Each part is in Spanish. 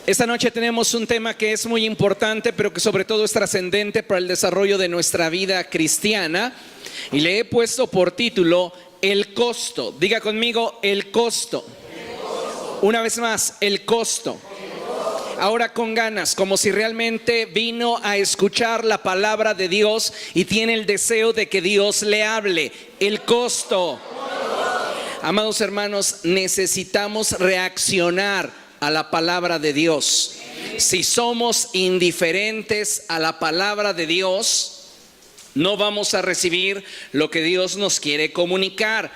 Esta noche tenemos un tema que es muy importante, pero que sobre todo es trascendente para el desarrollo de nuestra vida cristiana. Y le he puesto por título, el costo. Diga conmigo, el costo. Una vez más, el costo. Ahora con ganas, como si realmente vino a escuchar la palabra de Dios y tiene el deseo de que Dios le hable. El costo. Amados hermanos, necesitamos reaccionar a la palabra de Dios. Si somos indiferentes a la palabra de Dios, no vamos a recibir lo que Dios nos quiere comunicar.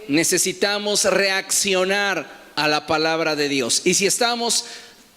Necesitamos reaccionar a la palabra de Dios. Y si estamos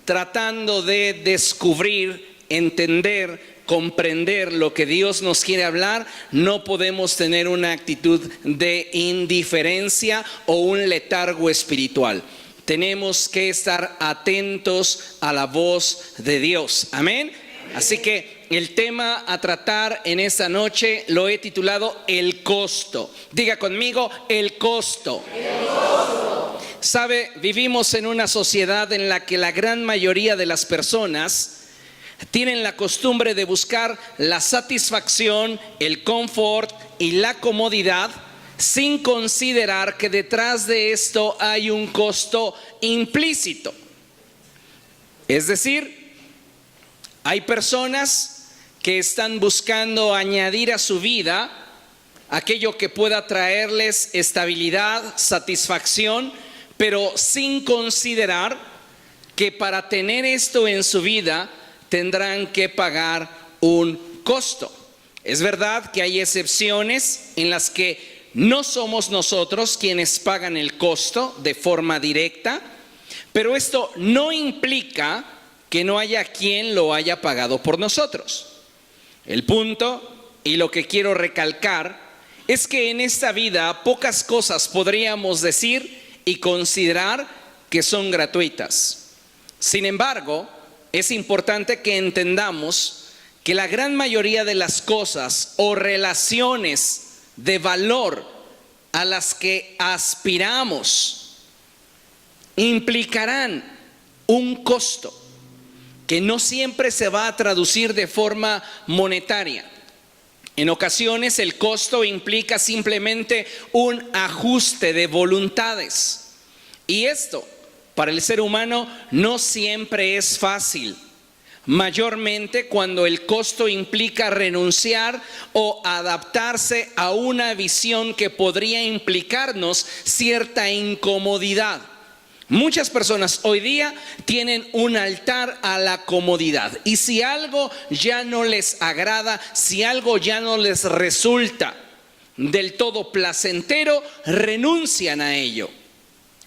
tratando de descubrir, entender, comprender lo que Dios nos quiere hablar, no podemos tener una actitud de indiferencia o un letargo espiritual. Tenemos que estar atentos a la voz de Dios. Amén. Así que el tema a tratar en esta noche lo he titulado el costo. Diga conmigo, el costo. El costo. Sabe, vivimos en una sociedad en la que la gran mayoría de las personas tienen la costumbre de buscar la satisfacción, el confort y la comodidad, sin considerar que detrás de esto hay un costo implícito. Es decir, hay personas que están buscando añadir a su vida aquello que pueda traerles estabilidad, satisfacción, pero sin considerar que para tener esto en su vida tendrán que pagar un costo. Es verdad que hay excepciones en las que no somos nosotros quienes pagan el costo de forma directa, pero esto no implica que no haya quien lo haya pagado por nosotros. El punto, y lo que quiero recalcar, es que en esta vida pocas cosas podríamos decir y considerar que son gratuitas. Sin embargo, es importante que entendamos que la gran mayoría de las cosas o relaciones de valor a las que aspiramos implicarán un costo que no siempre se va a traducir de forma monetaria. En ocasiones el costo implica simplemente un ajuste de voluntades, y esto para el ser humano no siempre es fácil. Mayormente cuando el costo implica renunciar o adaptarse a una visión que podría implicarnos cierta incomodidad. Muchas personas hoy día tienen un altar a la comodidad, y si algo ya no les agrada, si algo ya no les resulta del todo placentero, renuncian a ello,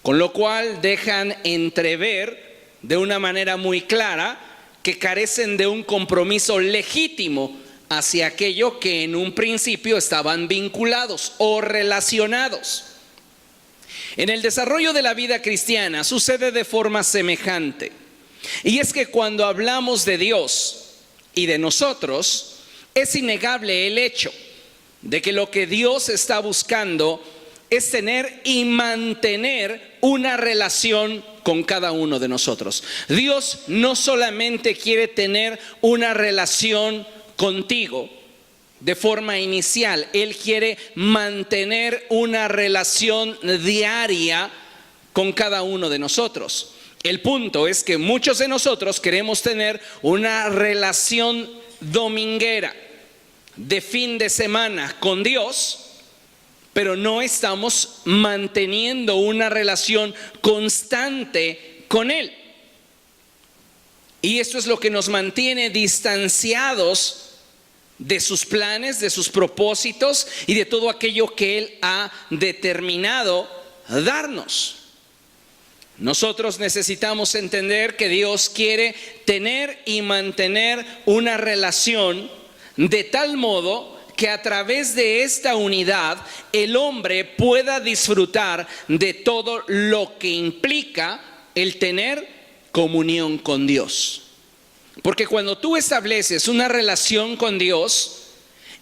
con lo cual dejan entrever de una manera muy clara que carecen de un compromiso legítimo hacia aquello que en un principio estaban vinculados o relacionados. En el desarrollo de la vida cristiana sucede de forma semejante. Y es que cuando hablamos de Dios y de nosotros, es innegable el hecho de que lo que Dios está buscando es tener y mantener una relación con cada uno de nosotros. Dios no solamente quiere tener una relación contigo de forma inicial, Él quiere mantener una relación diaria con cada uno de nosotros. El punto es que muchos de nosotros queremos tener una relación dominguera, de fin de semana con Dios, pero no estamos manteniendo una relación constante con Él. Y esto es lo que nos mantiene distanciados de sus planes, de sus propósitos y de todo aquello que Él ha determinado darnos. Nosotros necesitamos entender que Dios quiere tener y mantener una relación de tal modo que a través de esta unidad el hombre pueda disfrutar de todo lo que implica el tener comunión con Dios. Porque cuando tú estableces una relación con Dios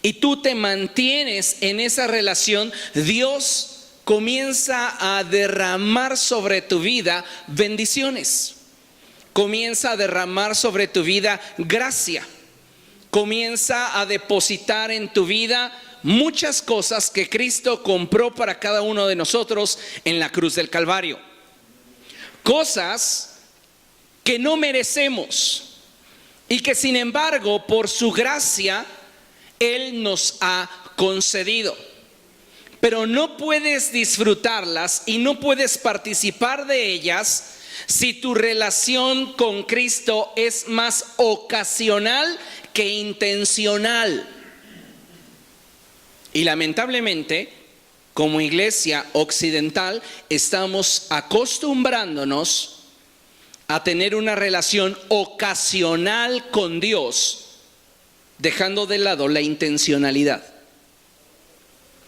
y tú te mantienes en esa relación, Dios comienza a derramar sobre tu vida bendiciones. comienza a derramar sobre tu vida gracia. Comienza a depositar en tu vida muchas cosas que Cristo compró para cada uno de nosotros en la cruz del Calvario. Cosas que no merecemos y que sin embargo por su gracia Él nos ha concedido. Pero no puedes disfrutarlas y no puedes participar de ellas si tu relación con Cristo es más ocasional que intencional. Y lamentablemente, como iglesia occidental, estamos acostumbrándonos a tener una relación ocasional con Dios, dejando de lado la intencionalidad.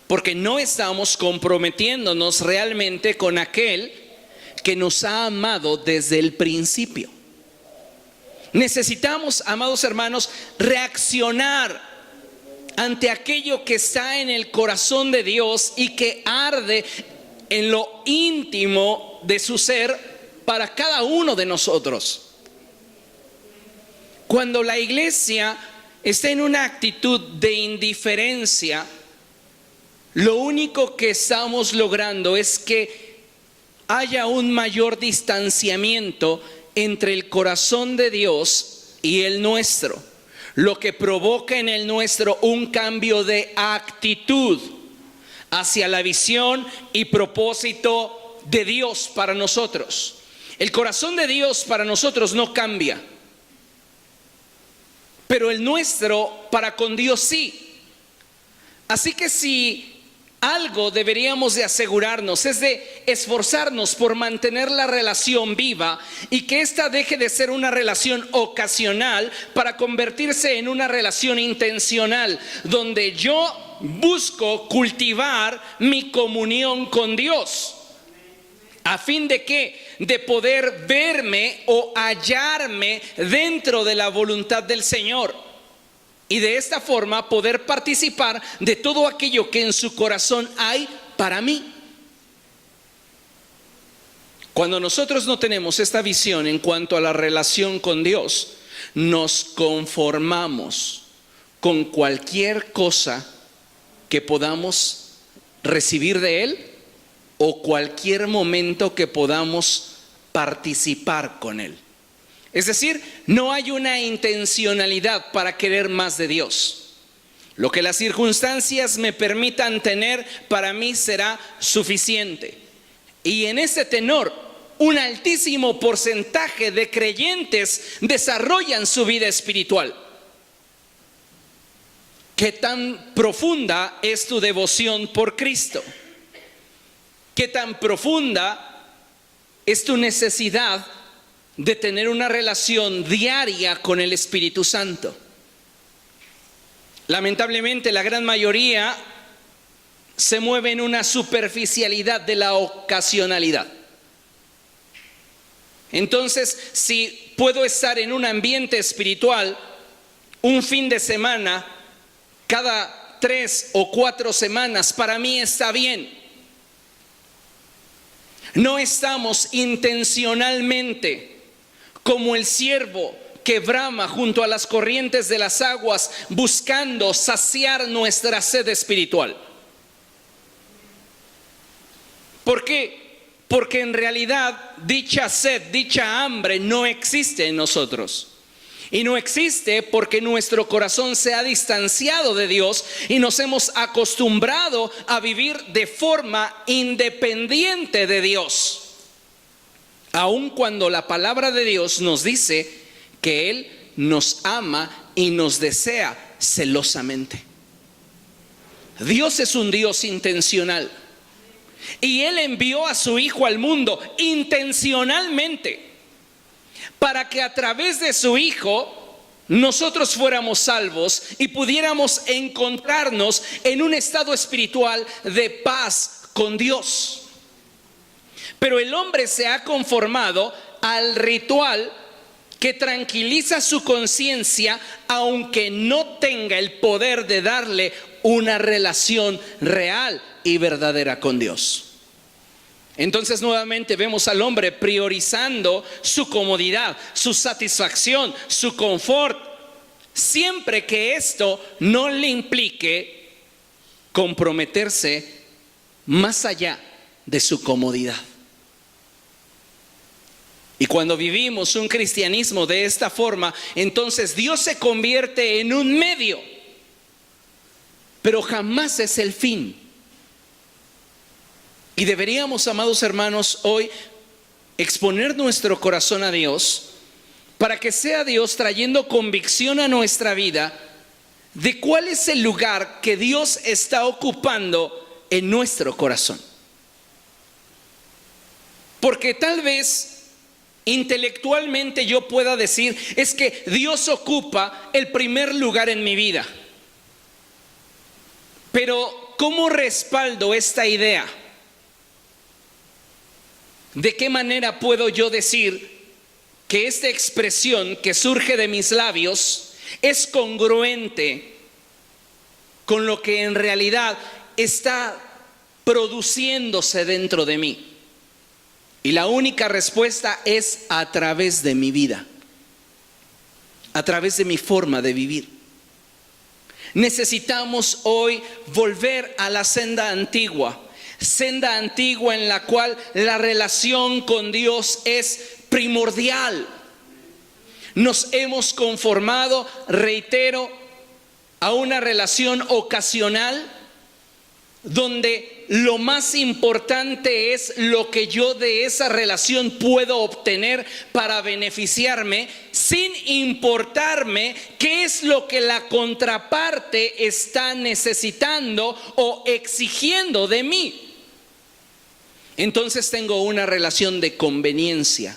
Porque no estamos comprometiéndonos realmente con aquel que nos ha amado desde el principio. Necesitamos, amados hermanos, reaccionar ante aquello que está en el corazón de Dios y que arde en lo íntimo de su ser para cada uno de nosotros. Cuando la iglesia está en una actitud de indiferencia, lo único que estamos logrando es que haya un mayor distanciamiento entre el corazón de Dios y el nuestro, lo que provoca en el nuestro un cambio de actitud hacia la visión y propósito de Dios para nosotros. El corazón de Dios para nosotros no cambia, pero el nuestro para con Dios sí. Así que si algo deberíamos de asegurarnos es de esforzarnos por mantener la relación viva y que ésta deje de ser una relación ocasional para convertirse en una relación intencional, donde yo busco cultivar mi comunión con Dios. ¿A fin de qué? De poder verme o hallarme dentro de la voluntad del Señor. Y de esta forma poder participar de todo aquello que en su corazón hay para mí. Cuando nosotros no tenemos esta visión en cuanto a la relación con Dios, nos conformamos con cualquier cosa que podamos recibir de Él o cualquier momento que podamos participar con Él. Es decir, no hay una intencionalidad para querer más de Dios. Lo que las circunstancias me permitan tener para mí será suficiente. Y en ese tenor, un altísimo porcentaje de creyentes desarrollan su vida espiritual. ¿Qué tan profunda es tu devoción por Cristo? ¿Qué tan profunda es tu necesidad de tener una relación diaria con el Espíritu Santo? Lamentablemente, la gran mayoría se mueve en una superficialidad de la ocasionalidad. Entonces, si puedo estar en un ambiente espiritual un fin de semana, cada 3 o 4 semanas, para mí está bien. No estamos intencionalmente como el ciervo que brama junto a las corrientes de las aguas, buscando saciar nuestra sed espiritual. ¿Por qué? Porque en realidad dicha sed, dicha hambre no existe en nosotros. Y no existe porque nuestro corazón se ha distanciado de Dios y nos hemos acostumbrado a vivir de forma independiente de Dios. Aun cuando la palabra de Dios nos dice que Él nos ama y nos desea celosamente. Dios es un Dios intencional. Y Él envió a su Hijo al mundo intencionalmente para que a través de su Hijo nosotros fuéramos salvos y pudiéramos encontrarnos en un estado espiritual de paz con Dios. Pero el hombre se ha conformado al ritual que tranquiliza su conciencia, aunque no tenga el poder de darle una relación real y verdadera con Dios. Entonces nuevamente vemos al hombre priorizando su comodidad, su satisfacción, su confort, siempre que esto no le implique comprometerse más allá de su comodidad. Y cuando vivimos un cristianismo de esta forma, entonces Dios se convierte en un medio, pero jamás es el fin. Y deberíamos, amados hermanos, hoy exponer nuestro corazón a Dios para que sea Dios trayendo convicción a nuestra vida de cuál es el lugar que Dios está ocupando en nuestro corazón. Porque tal vez intelectualmente yo pueda decir, es que Dios ocupa el primer lugar en mi vida. Pero ¿cómo respaldo esta idea? ¿De qué manera puedo yo decir que esta expresión que surge de mis labios es congruente con lo que en realidad está produciéndose dentro de mí? Y la única respuesta es a través de mi vida, a través de mi forma de vivir. Necesitamos hoy volver a la senda antigua en la cual la relación con Dios es primordial. Nos hemos conformado, reitero, a una relación ocasional donde lo más importante es lo que yo de esa relación puedo obtener para beneficiarme, sin importarme qué es lo que la contraparte está necesitando o exigiendo de mí. Entonces tengo una relación de conveniencia.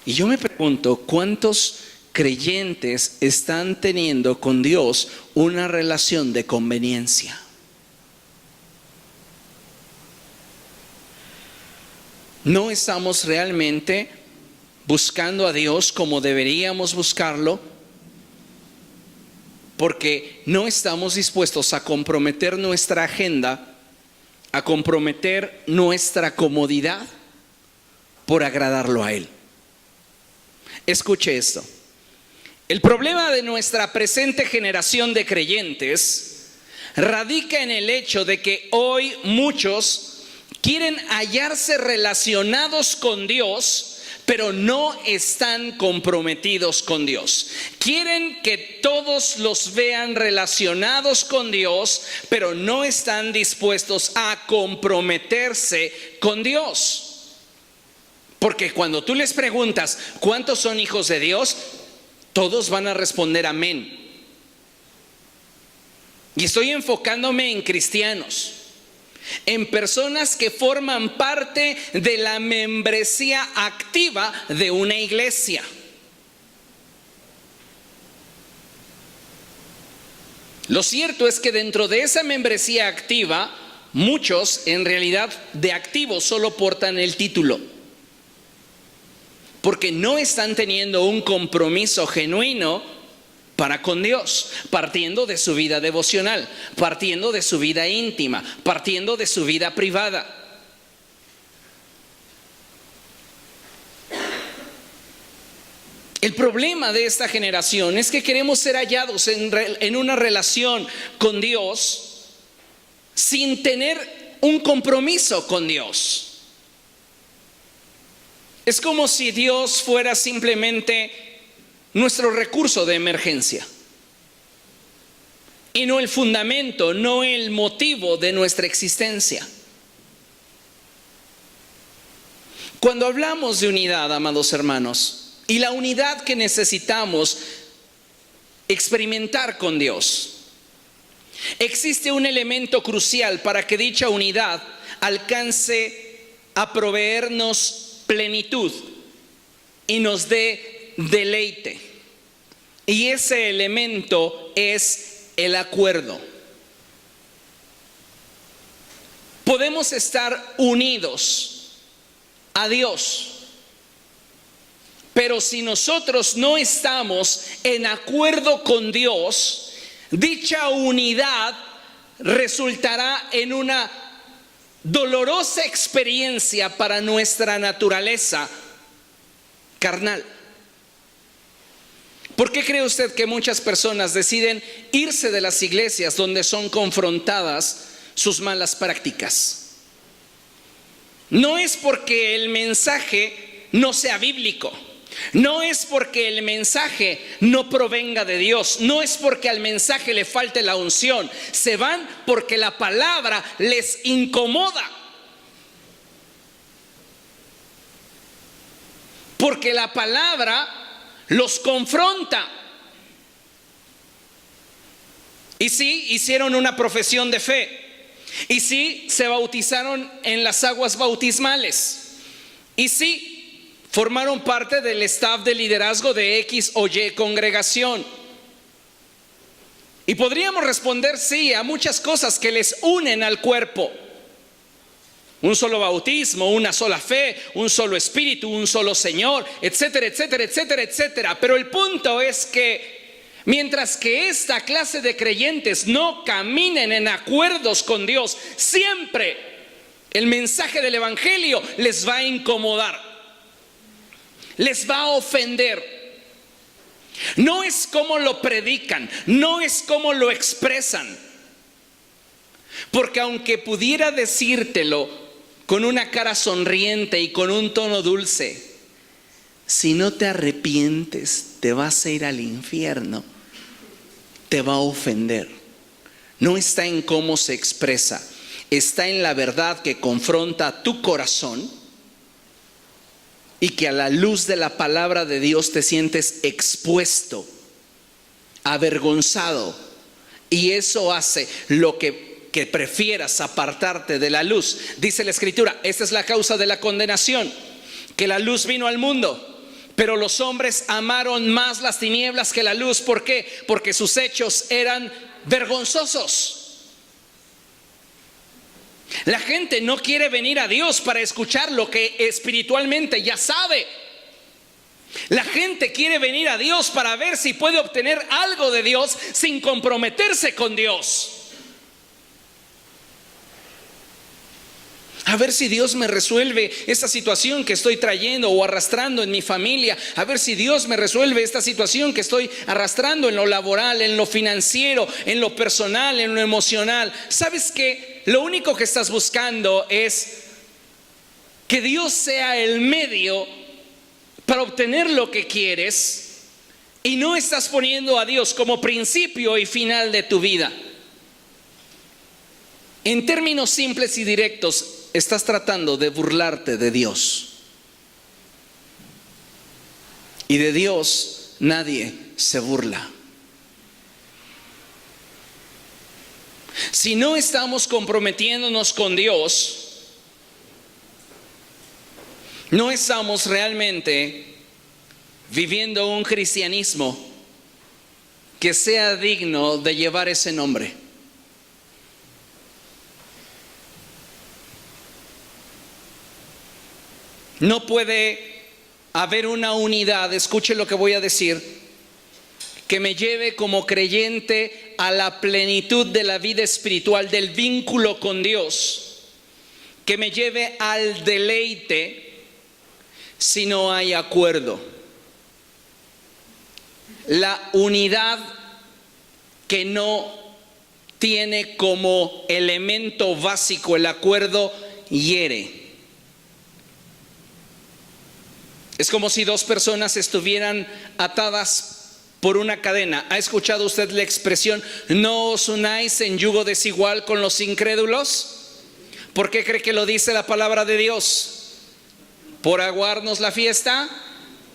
Y yo me pregunto, ¿cuántos creyentes están teniendo con Dios una relación de conveniencia? No estamos realmente buscando a Dios como deberíamos buscarlo, porque no estamos dispuestos a comprometer nuestra agenda, a comprometer nuestra comodidad por agradarlo a Él. Escuche esto. El problema de nuestra presente generación de creyentes radica en el hecho de que hoy muchos quieren hallarse relacionados con Dios, pero no están comprometidos con Dios. Quieren que todos los vean relacionados con Dios, pero no están dispuestos a comprometerse con Dios. Porque cuando tú les preguntas ¿cuántos son hijos de Dios?, todos van a responder amén. Y estoy enfocándome en cristianos, en personas que forman parte de la membresía activa de una iglesia. Lo cierto es que dentro de esa membresía activa, muchos en realidad de activos solo portan el título, porque no están teniendo un compromiso genuino para con Dios, partiendo de su vida devocional, partiendo de su vida íntima, partiendo de su vida privada. El problema de esta generación es que queremos ser hallados en una relación con Dios sin tener un compromiso con Dios. Es como si Dios fuera simplemente nuestro recurso de emergencia y no el fundamento, no el motivo de nuestra existencia. Cuando hablamos de unidad, amados hermanos, y la unidad que necesitamos experimentar con Dios, existe un elemento crucial para que dicha unidad alcance a proveernos plenitud y nos dé deleite. Y ese elemento es el acuerdo. Podemos estar unidos a Dios, pero si nosotros no estamos en acuerdo con Dios, dicha unidad resultará en una dolorosa experiencia para nuestra naturaleza carnal. ¿Por qué cree usted que muchas personas deciden irse de las iglesias donde son confrontadas sus malas prácticas? No es porque el mensaje no sea bíblico, no es porque el mensaje no provenga de Dios, no es porque al mensaje le falte la unción. Se van porque la palabra les incomoda, porque la palabra los confronta. Y sí, hicieron una profesión de fe. Y sí, se bautizaron en las aguas bautismales. Y sí, formaron parte del staff de liderazgo de X o Y congregación. Y podríamos responder sí a muchas cosas que les unen al cuerpo. Un solo bautismo, una sola fe, un solo espíritu, un solo Señor, etcétera, etcétera, etcétera, etcétera. Pero el punto es que mientras que esta clase de creyentes no caminen en acuerdos con Dios, siempre el mensaje del evangelio les va a incomodar, les va a ofender. No es como lo predican, no es como lo expresan. Porque aunque pudiera decírtelo con una cara sonriente y con un tono dulce, si no te arrepientes, te vas a ir al infierno, te va a ofender. No está en cómo se expresa, está en la verdad que confronta tu corazón y que a la luz de la palabra de Dios te sientes expuesto, avergonzado, y eso hace lo que prefieras apartarte de la luz. Dice la Escritura, esta es la causa de la condenación, que la luz vino al mundo, pero los hombres amaron más las tinieblas que la luz. ¿Por qué? Porque sus hechos eran vergonzosos. La gente no quiere venir a Dios para escuchar lo que espiritualmente ya sabe. La gente quiere venir a Dios para ver si puede obtener algo de Dios sin comprometerse con Dios. A ver si Dios me resuelve esta situación que estoy trayendo o arrastrando en mi familia. A ver si Dios me resuelve esta situación que estoy arrastrando en lo laboral, en lo financiero, en lo personal, en lo emocional. ¿Sabes qué? Lo único que estás buscando es que Dios sea el medio para obtener lo que quieres, y no estás poniendo a Dios como principio y final de tu vida. En términos simples y directos, estás tratando de burlarte de Dios. Y de Dios nadie se burla. Si no estamos comprometiéndonos con Dios, no estamos realmente viviendo un cristianismo que sea digno de llevar ese nombre. No puede haber una unidad, escuche lo que voy a decir, que me lleve como creyente a la plenitud de la vida espiritual, del vínculo con Dios, que me lleve al deleite, si no hay acuerdo. La unidad que no tiene como elemento básico el acuerdo hiere. Es como si dos personas estuvieran atadas por una cadena. ¿Ha escuchado usted la expresión, no os unáis en yugo desigual con los incrédulos? ¿Por qué cree que lo dice la palabra de Dios? ¿Por aguarnos la fiesta?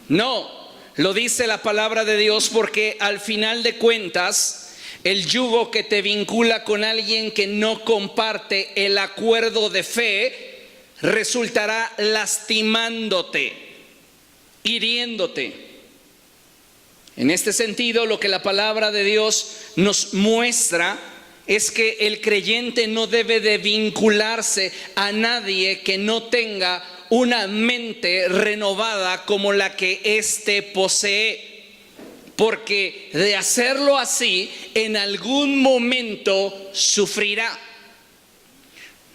No, lo dice la palabra de Dios porque al final de cuentas, el yugo que te vincula con alguien que no comparte el acuerdo de fe resultará lastimándote, hiriéndote. En este sentido, lo que la palabra de Dios nos muestra es que el creyente no debe de vincularse a nadie que no tenga una mente renovada como la que éste posee, porque de hacerlo así, en algún momento sufrirá.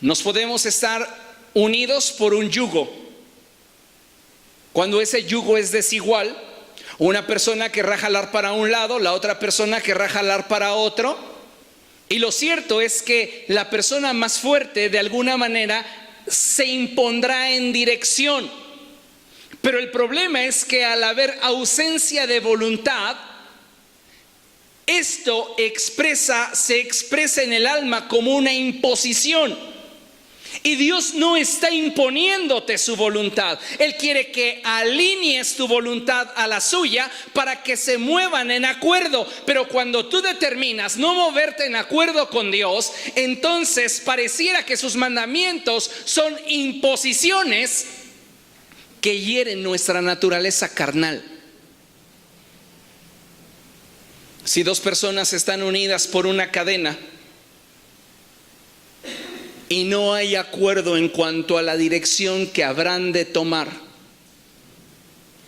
Nos podemos estar unidos por un yugo. Cuando ese yugo es desigual, una persona querrá jalar para un lado, la otra persona querrá jalar para otro. Y lo cierto es que la persona más fuerte de alguna manera se impondrá en dirección. Pero el problema es que al haber ausencia de voluntad, esto se expresa en el alma como una imposición. Y Dios no está imponiéndote su voluntad. Él quiere que alinees tu voluntad a la suya para que se muevan en acuerdo. Pero cuando tú determinas no moverte en acuerdo con Dios, entonces pareciera que sus mandamientos son imposiciones que hieren nuestra naturaleza carnal. Si dos personas están unidas por una cadena y no hay acuerdo en cuanto a la dirección que habrán de tomar,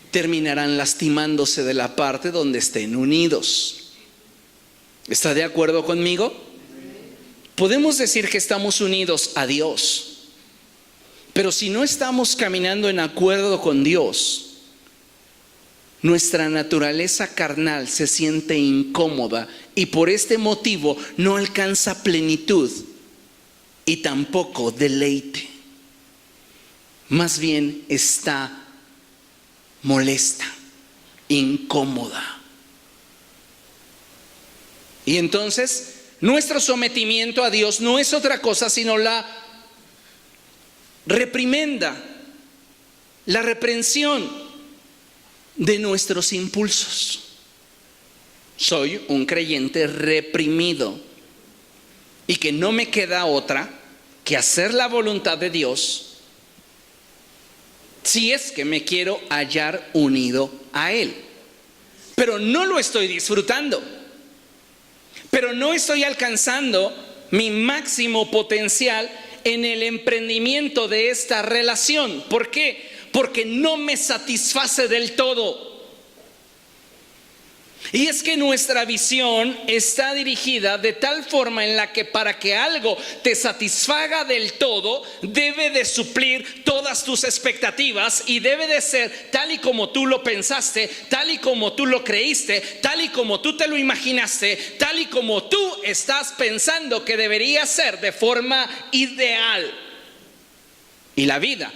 terminarán lastimándose de la parte donde estén unidos. ¿Está de acuerdo conmigo? Podemos decir que estamos unidos a Dios, pero si no estamos caminando en acuerdo con Dios, nuestra naturaleza carnal se siente incómoda y por este motivo no alcanza plenitud y tampoco deleite. Más bien está molesta, incómoda. Y entonces nuestro sometimiento a Dios no es otra cosa sino la reprimenda, la reprensión de nuestros impulsos. Soy un creyente reprimido y que no me queda otra que hacer la voluntad de Dios si es que me quiero hallar unido a Él. Pero no lo estoy disfrutando, pero no estoy alcanzando mi máximo potencial en el emprendimiento de esta relación. ¿Por qué? Porque no me satisface del todo. Y es que nuestra visión está dirigida de tal forma en la que para que algo te satisfaga del todo, debe de suplir todas tus expectativas y debe de ser tal y como tú lo pensaste, tal y como tú lo creíste, tal y como tú te lo imaginaste, tal y como tú estás pensando que debería ser de forma ideal. Y la vida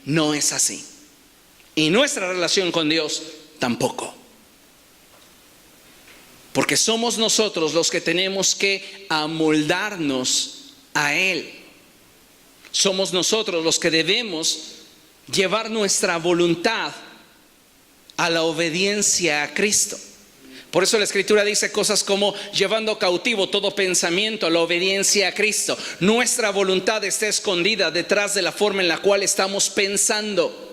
no es así. Y nuestra relación con Dios tampoco. Porque somos nosotros los que tenemos que amoldarnos a Él. Somos nosotros los que debemos llevar nuestra voluntad a la obediencia a Cristo. Por eso la Escritura dice cosas como llevando cautivo todo pensamiento a la obediencia a Cristo. Nuestra voluntad está escondida detrás de la forma en la cual estamos pensando.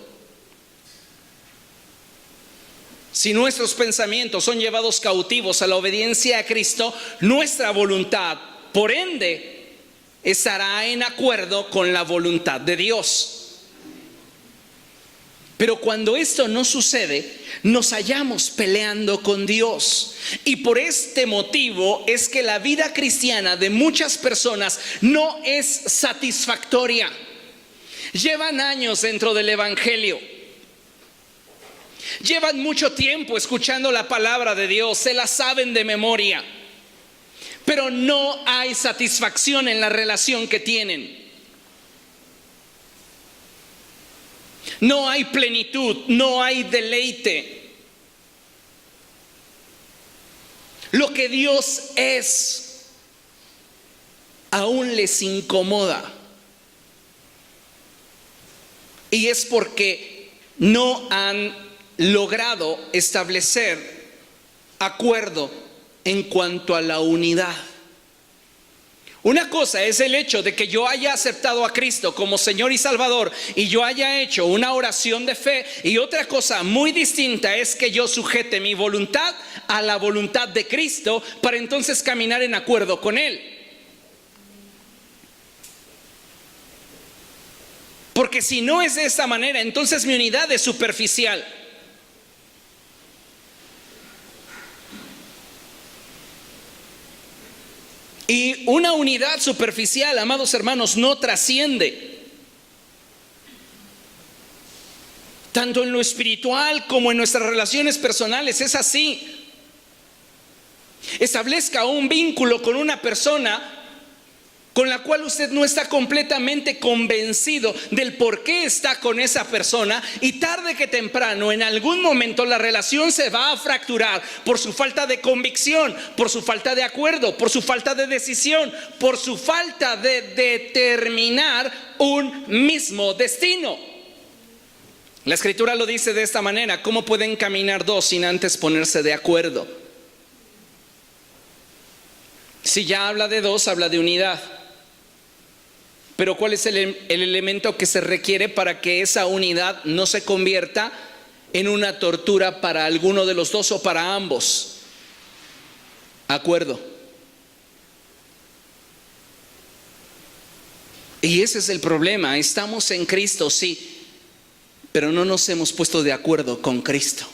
Si nuestros pensamientos son llevados cautivos a la obediencia a Cristo, nuestra voluntad, por ende, estará en acuerdo con la voluntad de Dios. Pero cuando esto no sucede, nos hallamos peleando con Dios. Y por este motivo es que la vida cristiana de muchas personas no es satisfactoria. Llevan años dentro del Evangelio. Llevan mucho tiempo escuchando la palabra de Dios, se la saben de memoria, pero no hay satisfacción en la relación que tienen. No hay plenitud, no hay deleite. Lo que Dios es aún les incomoda. Y es porque no han logrado establecer acuerdo en cuanto a la unidad. Una cosa es el hecho de que yo haya aceptado a Cristo como Señor y Salvador y yo haya hecho una oración de fe, y otra cosa muy distinta es que yo sujete mi voluntad a la voluntad de Cristo para entonces caminar en acuerdo con Él. Porque si no es de esta manera, entonces mi unidad es superficial. Y una unidad superficial, amados hermanos, no trasciende. Tanto en lo espiritual como en nuestras relaciones personales es así. Establezca un vínculo con una persona con la cual usted no está completamente convencido del por qué está con esa persona, y tarde que temprano, en algún momento, la relación se va a fracturar por su falta de convicción, por su falta de acuerdo, por su falta de decisión, por su falta de determinar un mismo destino. La Escritura lo dice de esta manera: ¿cómo pueden caminar dos sin antes ponerse de acuerdo? Si ya habla de dos, habla de unidad. Pero ¿cuál es el elemento que se requiere para que esa unidad no se convierta en una tortura para alguno de los dos o para ambos? Acuerdo. Y ese es el problema. Estamos en Cristo, sí, pero no nos hemos puesto de acuerdo con Cristo.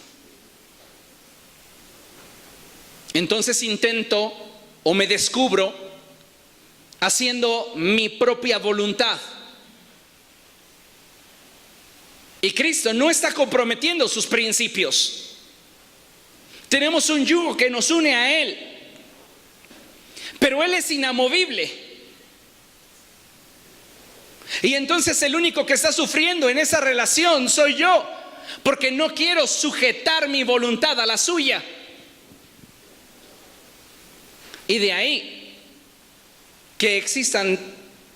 Entonces intento o me descubro haciendo mi propia voluntad. Y Cristo no está comprometiendo sus principios. Tenemos un yugo que nos une a Él, pero Él es inamovible. Y entonces el único que está sufriendo en esa relación soy yo, porque no quiero sujetar mi voluntad a la suya. Y de ahí que existan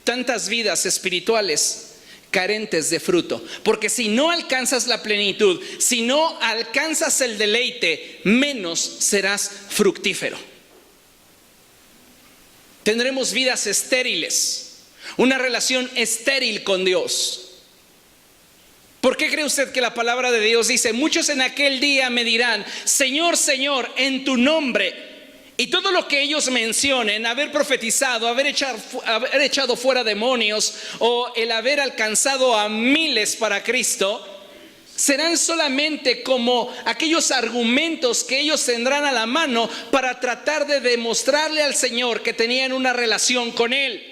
tantas vidas espirituales carentes de fruto. Porque si no alcanzas la plenitud, si no alcanzas el deleite, menos serás fructífero. Tendremos vidas estériles, una relación estéril con Dios. ¿Por qué cree usted que la palabra de Dios dice: muchos en aquel día me dirán, Señor, Señor, en tu nombre? Y todo lo que ellos mencionen, haber profetizado, haber echado fuera demonios, o el haber alcanzado a miles para Cristo, serán solamente como aquellos argumentos que ellos tendrán a la mano para tratar de demostrarle al Señor que tenían una relación con Él.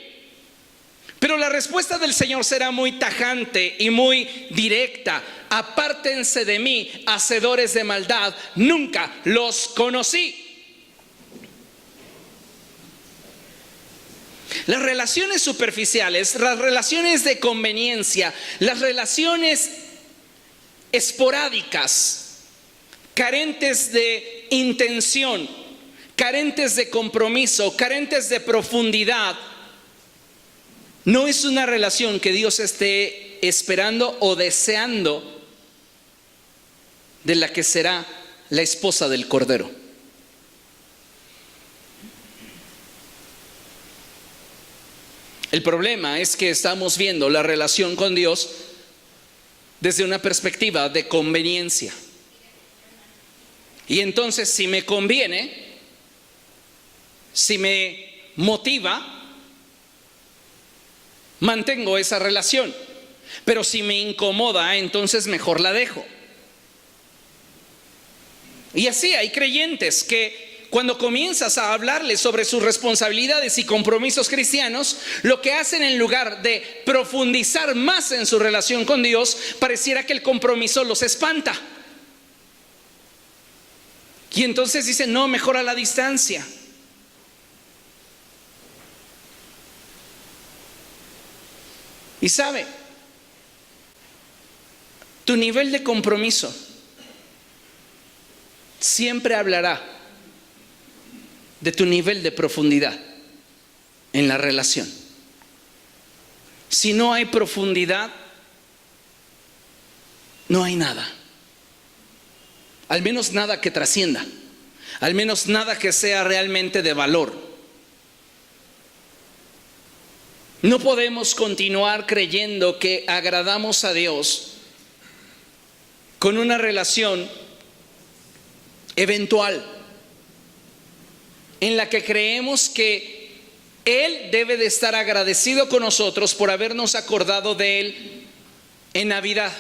Pero la respuesta del Señor será muy tajante y muy directa: apártense de mí, hacedores de maldad, nunca los conocí. Las relaciones superficiales, las relaciones de conveniencia, las relaciones esporádicas, carentes de intención, carentes de compromiso, carentes de profundidad, no es una relación que Dios esté esperando o deseando de la que será la esposa del Cordero. El problema es que estamos viendo la relación con Dios desde una perspectiva de conveniencia. Y entonces, si me conviene, si me motiva, mantengo esa relación. Pero si me incomoda, entonces mejor la dejo. Y así hay creyentes que cuando comienzas a hablarles sobre sus responsabilidades y compromisos cristianos, lo que hacen, en lugar de profundizar más en su relación con Dios, pareciera que el compromiso los espanta. Y entonces dicen: no, mejor a la distancia. Y sabe, tu nivel de compromiso siempre hablará de tu nivel de profundidad en la relación. Si no hay profundidad, no hay nada. Al menos nada que trascienda, al menos nada que sea realmente de valor. No podemos continuar creyendo que agradamos a Dios con una relación eventual, en la que creemos que Él debe de estar agradecido con nosotros por habernos acordado de Él en Navidad.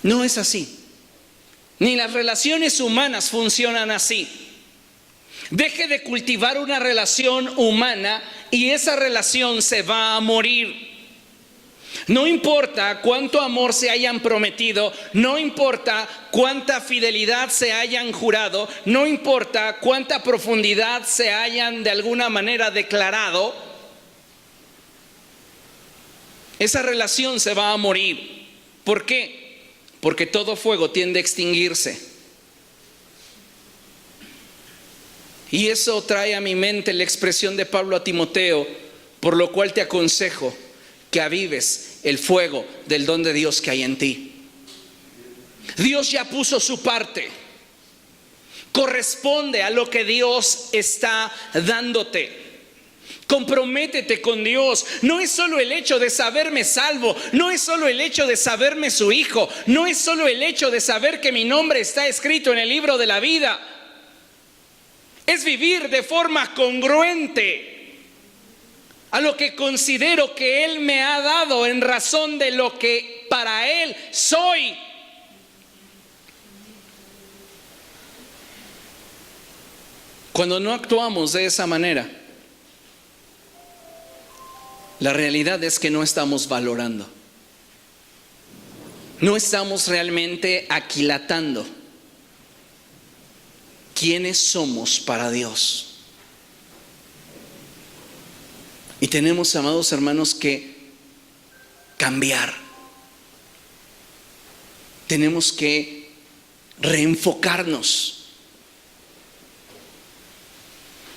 No es así. ni las relaciones humanas funcionan así. Deje de cultivar una relación humana y esa relación se va a morir. No importa cuánto amor se hayan prometido, no importa cuánta fidelidad se hayan jurado, no importa cuánta profundidad se hayan de alguna manera declarado, esa relación se va a morir. ¿Por qué? Porque todo fuego tiende a extinguirse. Y eso trae a mi mente la expresión de Pablo a Timoteo, por lo cual te aconsejo que avives el fuego del don de Dios que hay en ti. Dios ya puso su parte. Corresponde a lo que Dios está dándote. Comprométete con Dios. No es solo el hecho de saberme salvo, no es solo el hecho de saberme su hijo, no es solo el hecho de saber que mi nombre está escrito en el libro de la vida. Es vivir de forma congruente a lo que considero que Él me ha dado en razón de lo que para Él soy. Cuando no actuamos de esa manera, la realidad es que no estamos valorando, no estamos realmente aquilatando quiénes somos para Dios. Y tenemos, amados hermanos, que cambiar. Tenemos que reenfocarnos.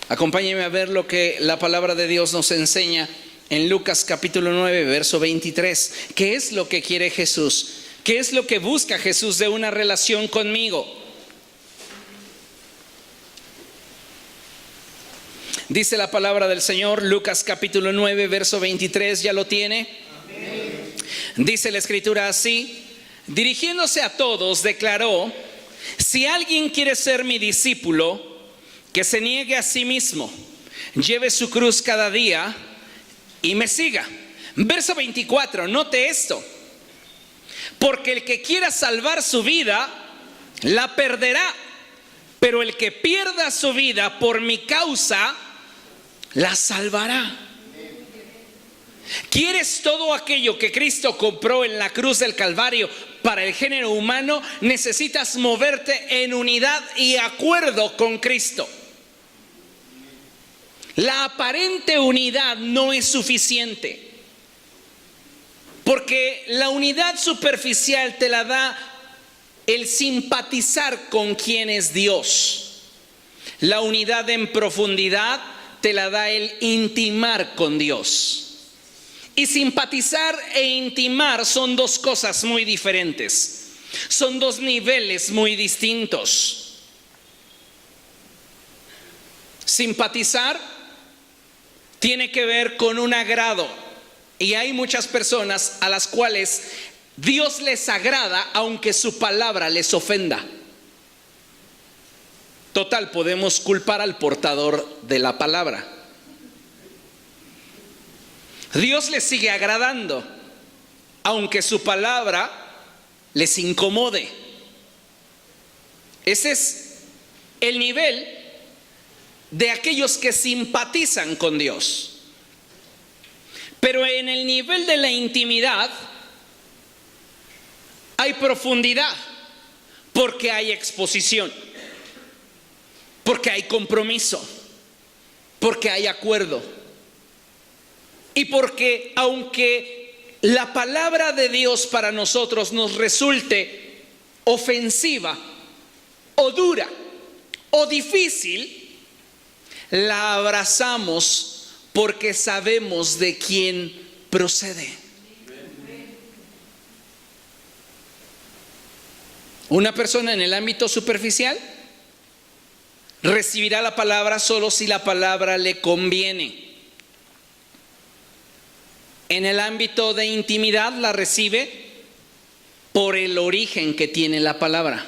Acompáñenme a ver lo que la palabra de Dios nos enseña en Lucas capítulo 9, verso 23. ¿Qué es lo que quiere Jesús? ¿Qué es lo que busca Jesús de una relación conmigo? Dice la palabra del Señor, Lucas capítulo 9, verso 23, ¿ya lo tiene? Amén. Dice la escritura así: dirigiéndose a todos, declaró: si alguien quiere ser mi discípulo, que se niegue a sí mismo, lleve su cruz cada día y me siga. Verso 24, note esto: porque el que quiera salvar su vida, la perderá, pero el que pierda su vida por mi causa, la salvará. ¿Quieres todo aquello que Cristo compró en la cruz del Calvario para el género humano? Necesitas moverte en unidad y acuerdo con Cristo. La aparente unidad no es suficiente, porque la unidad superficial te la da el simpatizar con quien es Dios. La unidad en profundidad te la da el intimar con Dios. Y simpatizar e intimar son dos cosas muy diferentes. Son dos niveles muy distintos. Simpatizar tiene que ver con un agrado. Y hay muchas personas a las cuales Dios les agrada aunque su palabra les ofenda. Total, podemos culpar al portador de la palabra. Dios les sigue agradando, aunque su palabra les incomode. Ese es el nivel de aquellos que simpatizan con Dios. Pero en el nivel de la intimidad hay profundidad, porque hay exposición, porque hay compromiso, porque hay acuerdo. Y porque aunque la palabra de Dios para nosotros nos resulte ofensiva o dura o difícil, la abrazamos porque sabemos de quién procede. Una persona en el ámbito superficial recibirá la palabra solo si la palabra le conviene. En el ámbito de intimidad la recibe por el origen que tiene la palabra.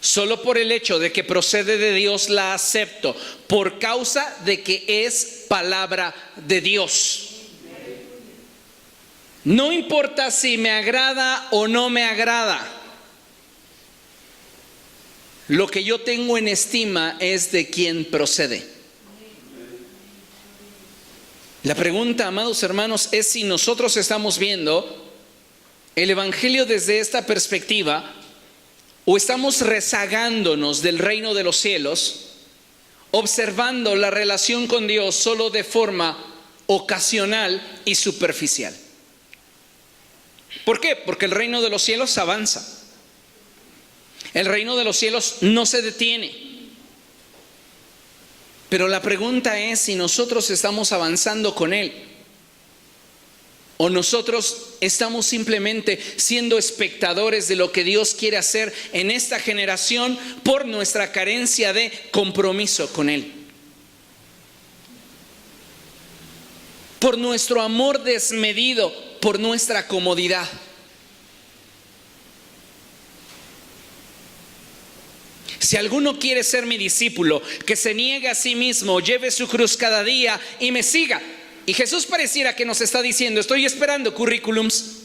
Solo por el hecho de que procede de Dios la acepto, por causa de que es palabra de Dios. No importa si me agrada o no me agrada. lo que yo tengo en estima es de quién procede. La pregunta, amados hermanos, es si nosotros estamos viendo el Evangelio desde esta perspectiva o estamos rezagándonos del reino de los cielos, observando la relación con Dios solo de forma ocasional y superficial. ¿Por qué? Porque el reino de los cielos avanza. El reino de los cielos no se detiene. Pero la pregunta es si nosotros estamos avanzando con Él o nosotros estamos simplemente siendo espectadores de lo que Dios quiere hacer en esta generación por nuestra carencia de compromiso con Él. Por nuestro amor desmedido, por nuestra comodidad. Si alguno quiere ser mi discípulo, que se niegue a sí mismo, lleve su cruz cada día y me siga. Y Jesús pareciera que nos está diciendo, estoy esperando currículums.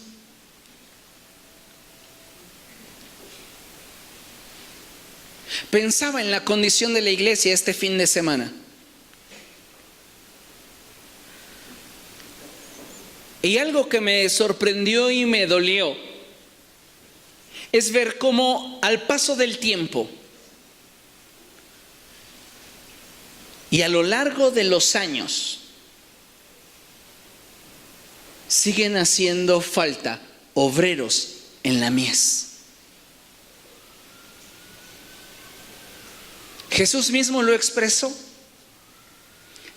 Pensaba en la condición de la iglesia este fin de semana. Y algo que me sorprendió y me dolió es ver cómo al paso del tiempo y a lo largo de los años siguen haciendo falta obreros en la mies. Jesús mismo lo expresó.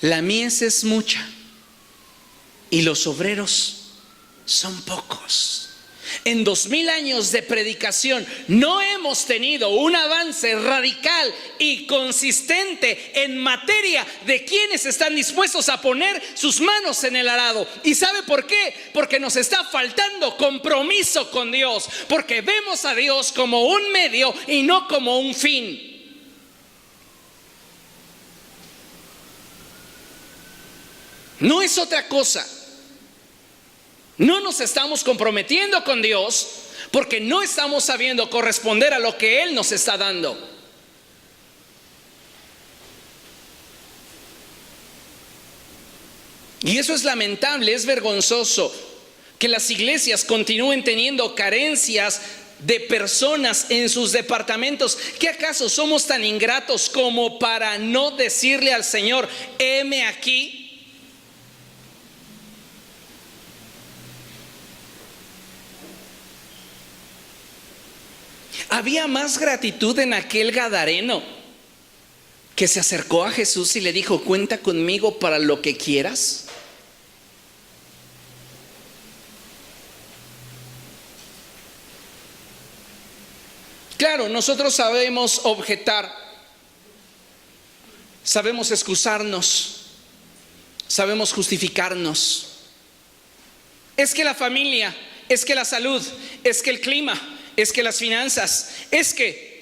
La mies es mucha y los obreros son pocos. En 2000 años de predicación no hemos tenido un avance radical y consistente en materia de quienes están dispuestos a poner sus manos en el arado. ¿Y sabe por qué? Porque nos está faltando compromiso con Dios, porque vemos a Dios como un medio y no como un fin. No es otra cosa. No nos estamos comprometiendo con Dios porque no estamos sabiendo corresponder a lo que Él nos está dando. Y eso es lamentable, es vergonzoso que las iglesias continúen teniendo carencias de personas en sus departamentos. ¿Qué acaso somos tan ingratos como para no decirle al Señor, heme aquí? Había más gratitud en aquel gadareno que se acercó a Jesús y le dijo, cuenta conmigo para lo que quieras. Claro, nosotros sabemos objetar, sabemos excusarnos, sabemos justificarnos. Es que la familia, es que la salud, es que el clima, es que las finanzas, es que.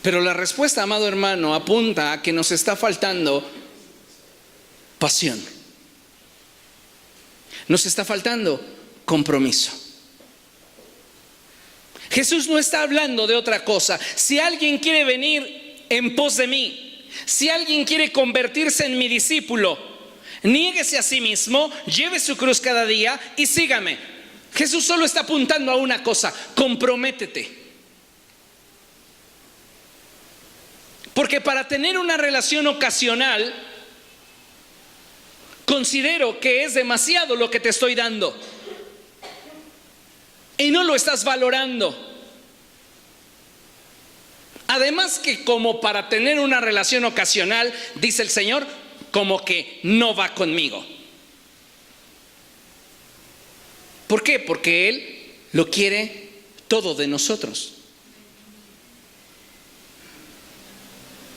Pero la respuesta, amado hermano, apunta a que nos está faltando pasión. Nos está faltando compromiso. Jesús no está hablando de otra cosa. Si alguien quiere venir en pos de mí, si alguien quiere convertirse en mi discípulo, niéguese a sí mismo, lleve su cruz cada día y sígame. Jesús solo está apuntando a una cosa: comprométete. Porque para tener una relación ocasional, considero que es demasiado lo que te estoy dando y no lo estás valorando. Además que como para tener una relación ocasional, dice el Señor, como que no va conmigo. ¿Por qué? Porque Él lo quiere todo de nosotros.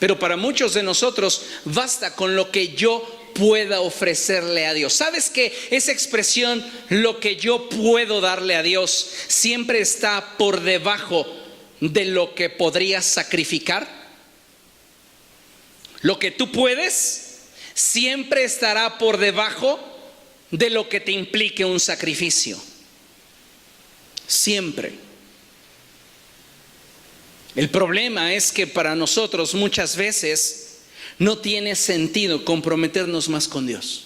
Pero para muchos de nosotros basta con lo que yo pueda ofrecerle a Dios. ¿Sabes que esa expresión, lo que yo puedo darle a Dios, siempre está por debajo de lo que podrías sacrificar? Lo que tú puedes siempre estará por debajo de lo que te implique un sacrificio. siempre. El problema es que para nosotros muchas veces no tiene sentido comprometernos más con Dios.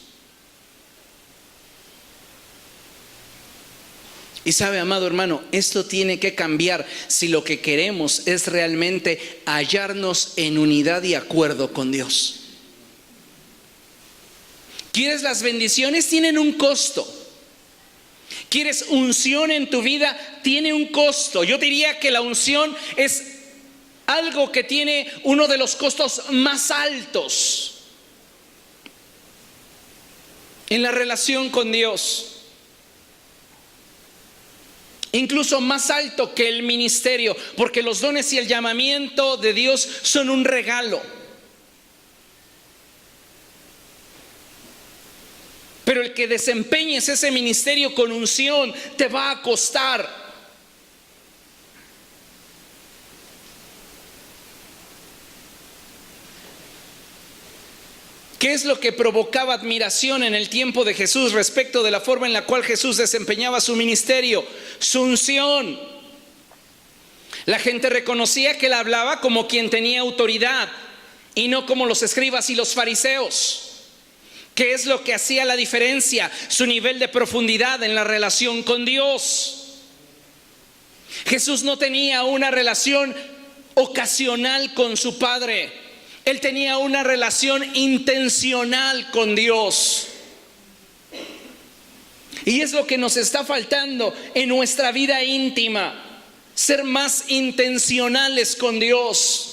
Y sabe, amado hermano, esto tiene que cambiar si lo que queremos es realmente hallarnos en unidad y acuerdo con Dios. ¿Quieres las bendiciones? Tienen un costo. ¿Quieres unción en tu vida? Tiene un costo. Yo diría que la unción es algo que tiene uno de los costos más altos en la relación con Dios. Incluso más alto que el ministerio, porque los dones y el llamamiento de Dios son un regalo. Pero el que desempeñes ese ministerio con unción te va a costar. ¿Qué es lo que provocaba admiración en el tiempo de Jesús respecto de la forma en la cual Jesús desempeñaba su ministerio? Su unción. La gente reconocía que él hablaba como quien tenía autoridad y no como los escribas y los fariseos. ¿Qué es lo que hacía la diferencia? Su nivel de profundidad en la relación con Dios. Jesús no tenía una relación ocasional con su Padre. Él tenía una relación intencional con Dios. Y es lo que nos está faltando en nuestra vida íntima. Ser más intencionales con Dios.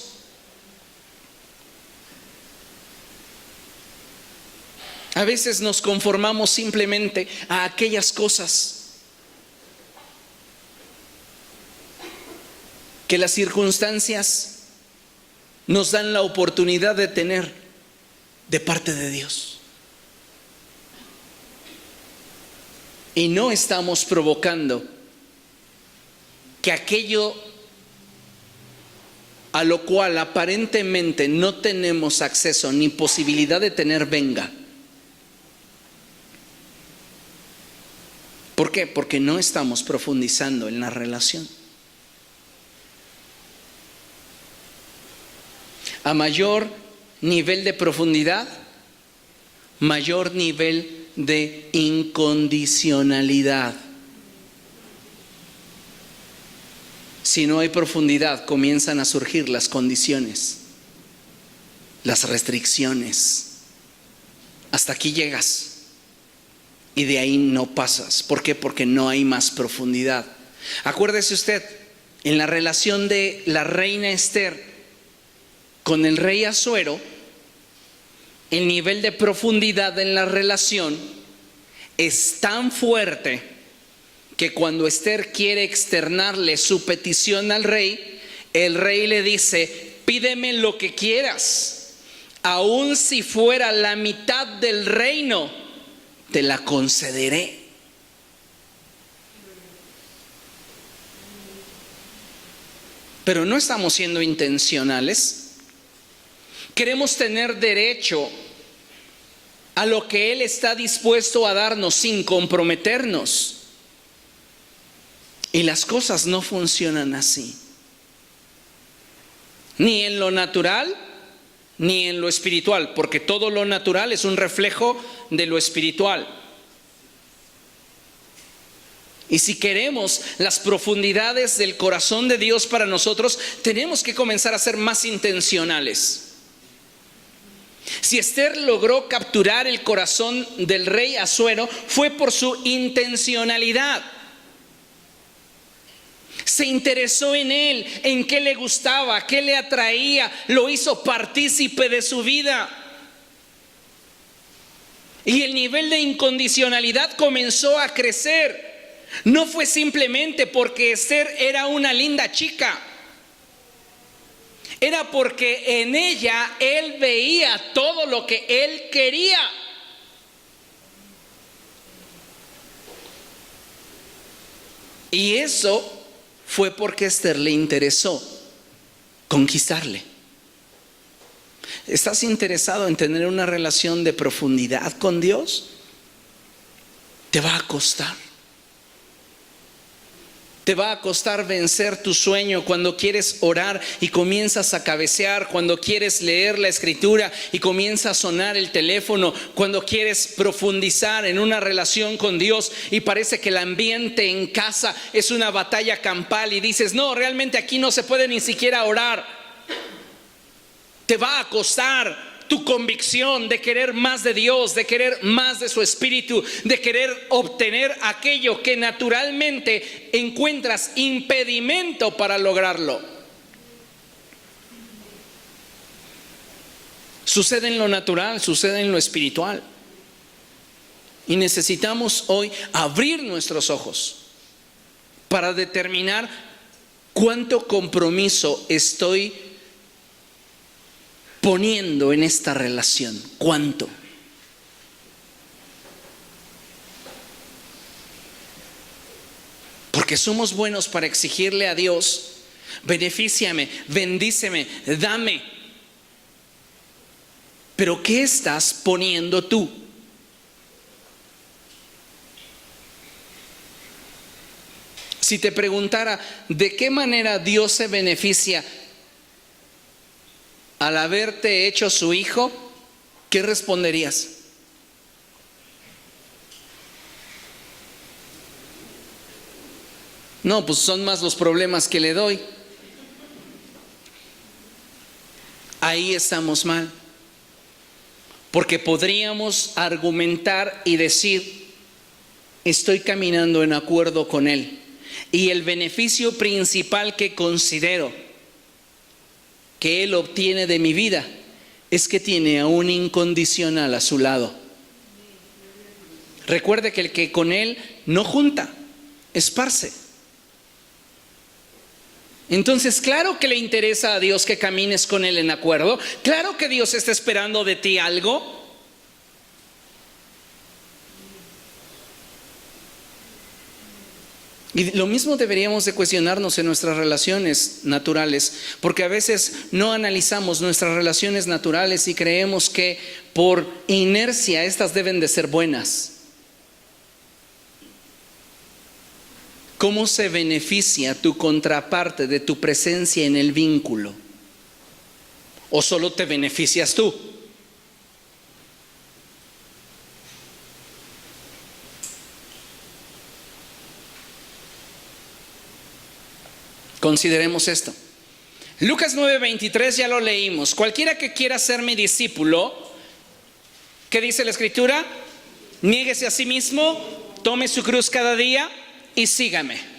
A veces nos conformamos simplemente a aquellas cosas que las circunstancias nos dan la oportunidad de tener de parte de Dios. Y no estamos provocando que aquello a lo cual aparentemente no tenemos acceso ni posibilidad de tener venga. ¿Por qué? Porque no estamos profundizando en la relación. A mayor nivel de profundidad, mayor nivel de incondicionalidad. Si no hay profundidad, comienzan a surgir las condiciones, las restricciones. Hasta aquí llegas y de ahí no pasas. ¿Por qué? Porque no hay más profundidad. Acuérdese usted, en la relación de la reina Esther con el rey Asuero, el nivel de profundidad en la relación es tan fuerte que cuando Esther quiere externarle su petición al rey, el rey le dice: pídeme lo que quieras, aun si fuera la mitad del reino, te la concederé. Pero no estamos siendo intencionales. Queremos tener derecho a lo que Él está dispuesto a darnos sin comprometernos. Y las cosas no funcionan así. Ni en lo natural, ni en lo espiritual, porque todo lo natural es un reflejo de lo espiritual. Y si queremos las profundidades del corazón de Dios para nosotros, tenemos que comenzar a ser más intencionales. Si Esther logró capturar el corazón del rey Asuero, fue por su intencionalidad. Se interesó en él, en qué le gustaba, qué le atraía, lo hizo partícipe de su vida. Y el nivel de incondicionalidad comenzó a crecer. No fue simplemente porque Esther era una linda chica. Era porque en ella él veía todo lo que él quería. Y eso fue porque Esther le interesó conquistarle. ¿Estás interesado en tener una relación de profundidad con Dios? Te va a costar. Te va a costar vencer tu sueño cuando quieres orar y comienzas a cabecear, cuando quieres leer la escritura y comienza a sonar el teléfono, cuando quieres profundizar en una relación con Dios y parece que el ambiente en casa es una batalla campal y dices, no, realmente aquí no se puede ni siquiera orar. Te va a costar tu convicción de querer más de Dios, de querer más de su Espíritu, de querer obtener aquello que naturalmente encuentras impedimento para lograrlo. Sucede en lo natural, sucede en lo espiritual. Y necesitamos hoy abrir nuestros ojos para determinar cuánto compromiso estoy poniendo en esta relación. ¿Cuánto? Porque somos buenos para exigirle a Dios, benefíciame, bendíceme, dame. Pero ¿qué estás poniendo tú? Si te preguntara de qué manera Dios se beneficia al haberte hecho su hijo, ¿qué responderías? No, pues son más los problemas que le doy. Ahí estamos mal. Porque podríamos argumentar y decir, estoy caminando en acuerdo con Él. Y el beneficio principal que considero que Él obtiene de mi vida es que tiene a un incondicional a su lado. Recuerde que el que con Él no junta, esparce. Entonces, claro que le interesa a Dios que camines con Él en acuerdo. Claro que Dios está esperando de ti algo. Y lo mismo deberíamos de cuestionarnos en nuestras relaciones naturales, porque a veces no analizamos nuestras relaciones naturales y creemos que por inercia estas deben de ser buenas. ¿Cómo se beneficia tu contraparte de tu presencia en el vínculo? ¿O solo te beneficias tú? Consideremos esto. Lucas 9:23 ya lo leímos. Cualquiera que quiera ser mi discípulo, ¿qué dice la Escritura? Niéguese a sí mismo, tome su cruz cada día y sígame.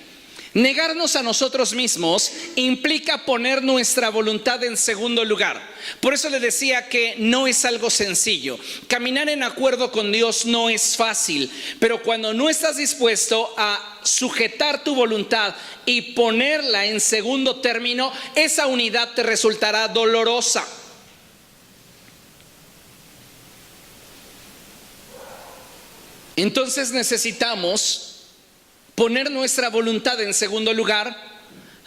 Negarnos a nosotros mismos implica poner nuestra voluntad en segundo lugar. Por eso le decía que no es algo sencillo. Caminar en acuerdo con Dios no es fácil, pero cuando no estás dispuesto a sujetar tu voluntad y ponerla en segundo término, esa unidad te resultará dolorosa. Entonces necesitamos poner nuestra voluntad en segundo lugar,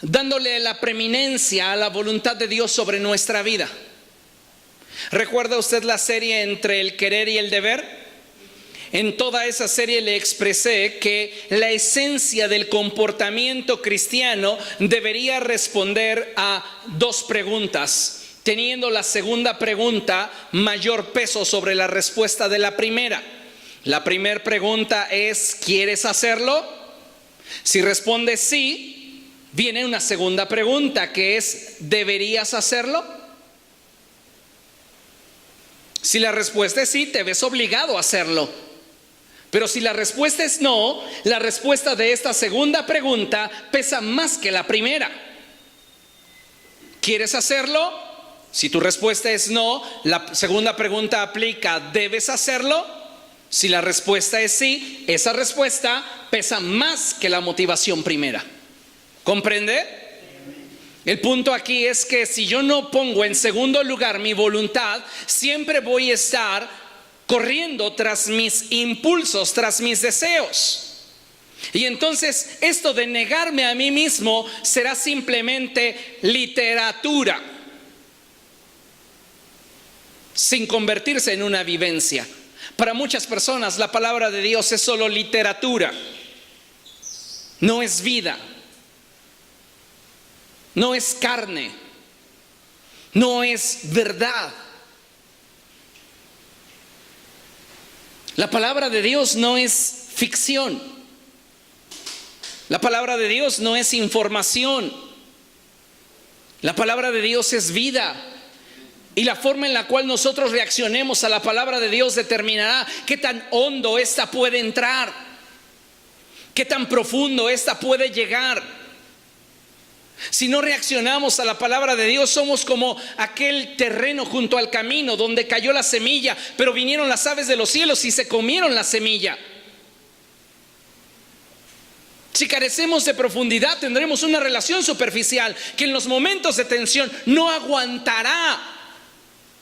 dándole la preeminencia a la voluntad de Dios sobre nuestra vida. ¿Recuerda usted la serie entre el querer y el deber? En toda esa serie le expresé que la esencia del comportamiento cristiano debería responder a dos preguntas, teniendo la segunda pregunta mayor peso sobre la respuesta de la primera. La primera pregunta es, ¿quieres hacerlo? Si respondes sí, viene una segunda pregunta que es, ¿deberías hacerlo? Si la respuesta es sí, te ves obligado a hacerlo. Pero si la respuesta es no, la respuesta de esta segunda pregunta pesa más que la primera. ¿Quieres hacerlo? Si tu respuesta es no, la segunda pregunta aplica, ¿debes hacerlo? Si la respuesta es sí, esa respuesta pesa más que la motivación primera. ¿Comprende? El punto aquí es que si yo no pongo en segundo lugar mi voluntad, siempre voy a estar corriendo tras mis impulsos, tras mis deseos. Y entonces esto de negarme a mí mismo será simplemente literatura, sin convertirse en una vivencia. Para muchas personas la palabra de Dios es solo literatura, no es vida. no es carne, no es verdad. La palabra de Dios no es ficción. La palabra de Dios no es información. La palabra de Dios es vida. Y la forma en la cual nosotros reaccionemos a la palabra de Dios determinará qué tan hondo ésta puede entrar, qué tan profundo ésta puede llegar. Si no reaccionamos a la palabra de Dios, somos como aquel terreno junto al camino donde cayó la semilla, pero vinieron las aves de los cielos y se comieron la semilla. Si carecemos de profundidad, tendremos una relación superficial que en los momentos de tensión no aguantará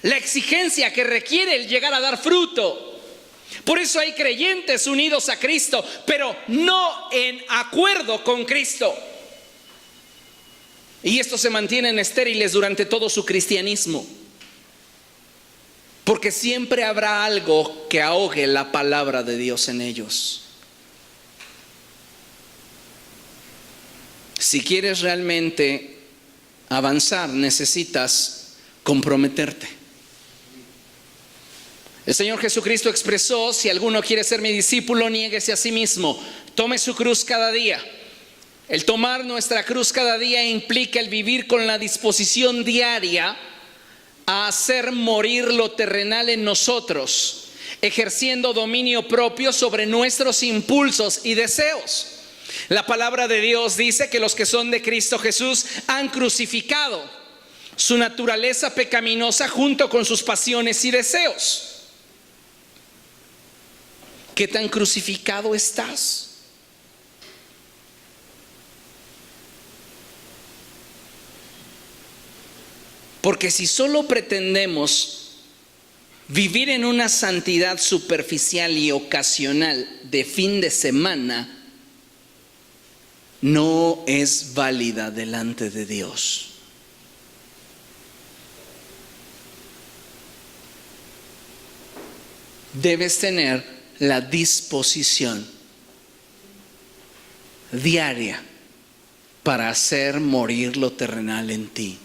la exigencia que requiere el llegar a dar fruto. Por eso hay creyentes unidos a Cristo, pero no en acuerdo con Cristo. Y estos se mantienen estériles durante todo su cristianismo, porque siempre habrá algo que ahogue la palabra de Dios en ellos. Si quieres realmente avanzar, necesitas comprometerte. El Señor Jesucristo expresó: si alguno quiere ser mi discípulo, niéguese a sí mismo, tome su cruz cada día. El tomar nuestra cruz cada día implica el vivir con la disposición diaria a hacer morir lo terrenal en nosotros, ejerciendo dominio propio sobre nuestros impulsos y deseos. La palabra de Dios dice que los que son de Cristo Jesús han crucificado su naturaleza pecaminosa junto con sus pasiones y deseos. ¿Qué tan crucificado estás? Porque si solo pretendemos vivir en una santidad superficial y ocasional de fin de semana, no es válida delante de Dios. Debes tener la disposición diaria para hacer morir lo terrenal en ti.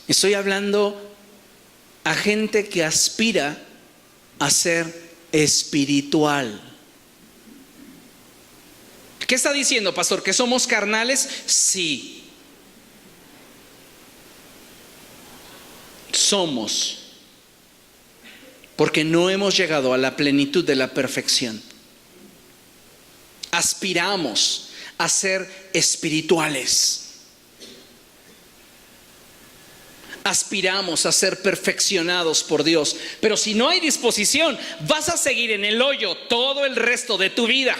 Estoy hablando a gente que aspira a ser espiritual. ¿Qué está diciendo, pastor? ¿Que somos carnales? Sí. Somos. Porque no hemos llegado a la plenitud de la perfección. Aspiramos a ser espirituales. Aspiramos a ser perfeccionados por Dios. Pero si no hay disposición, vas a seguir en el hoyo todo el resto de tu vida.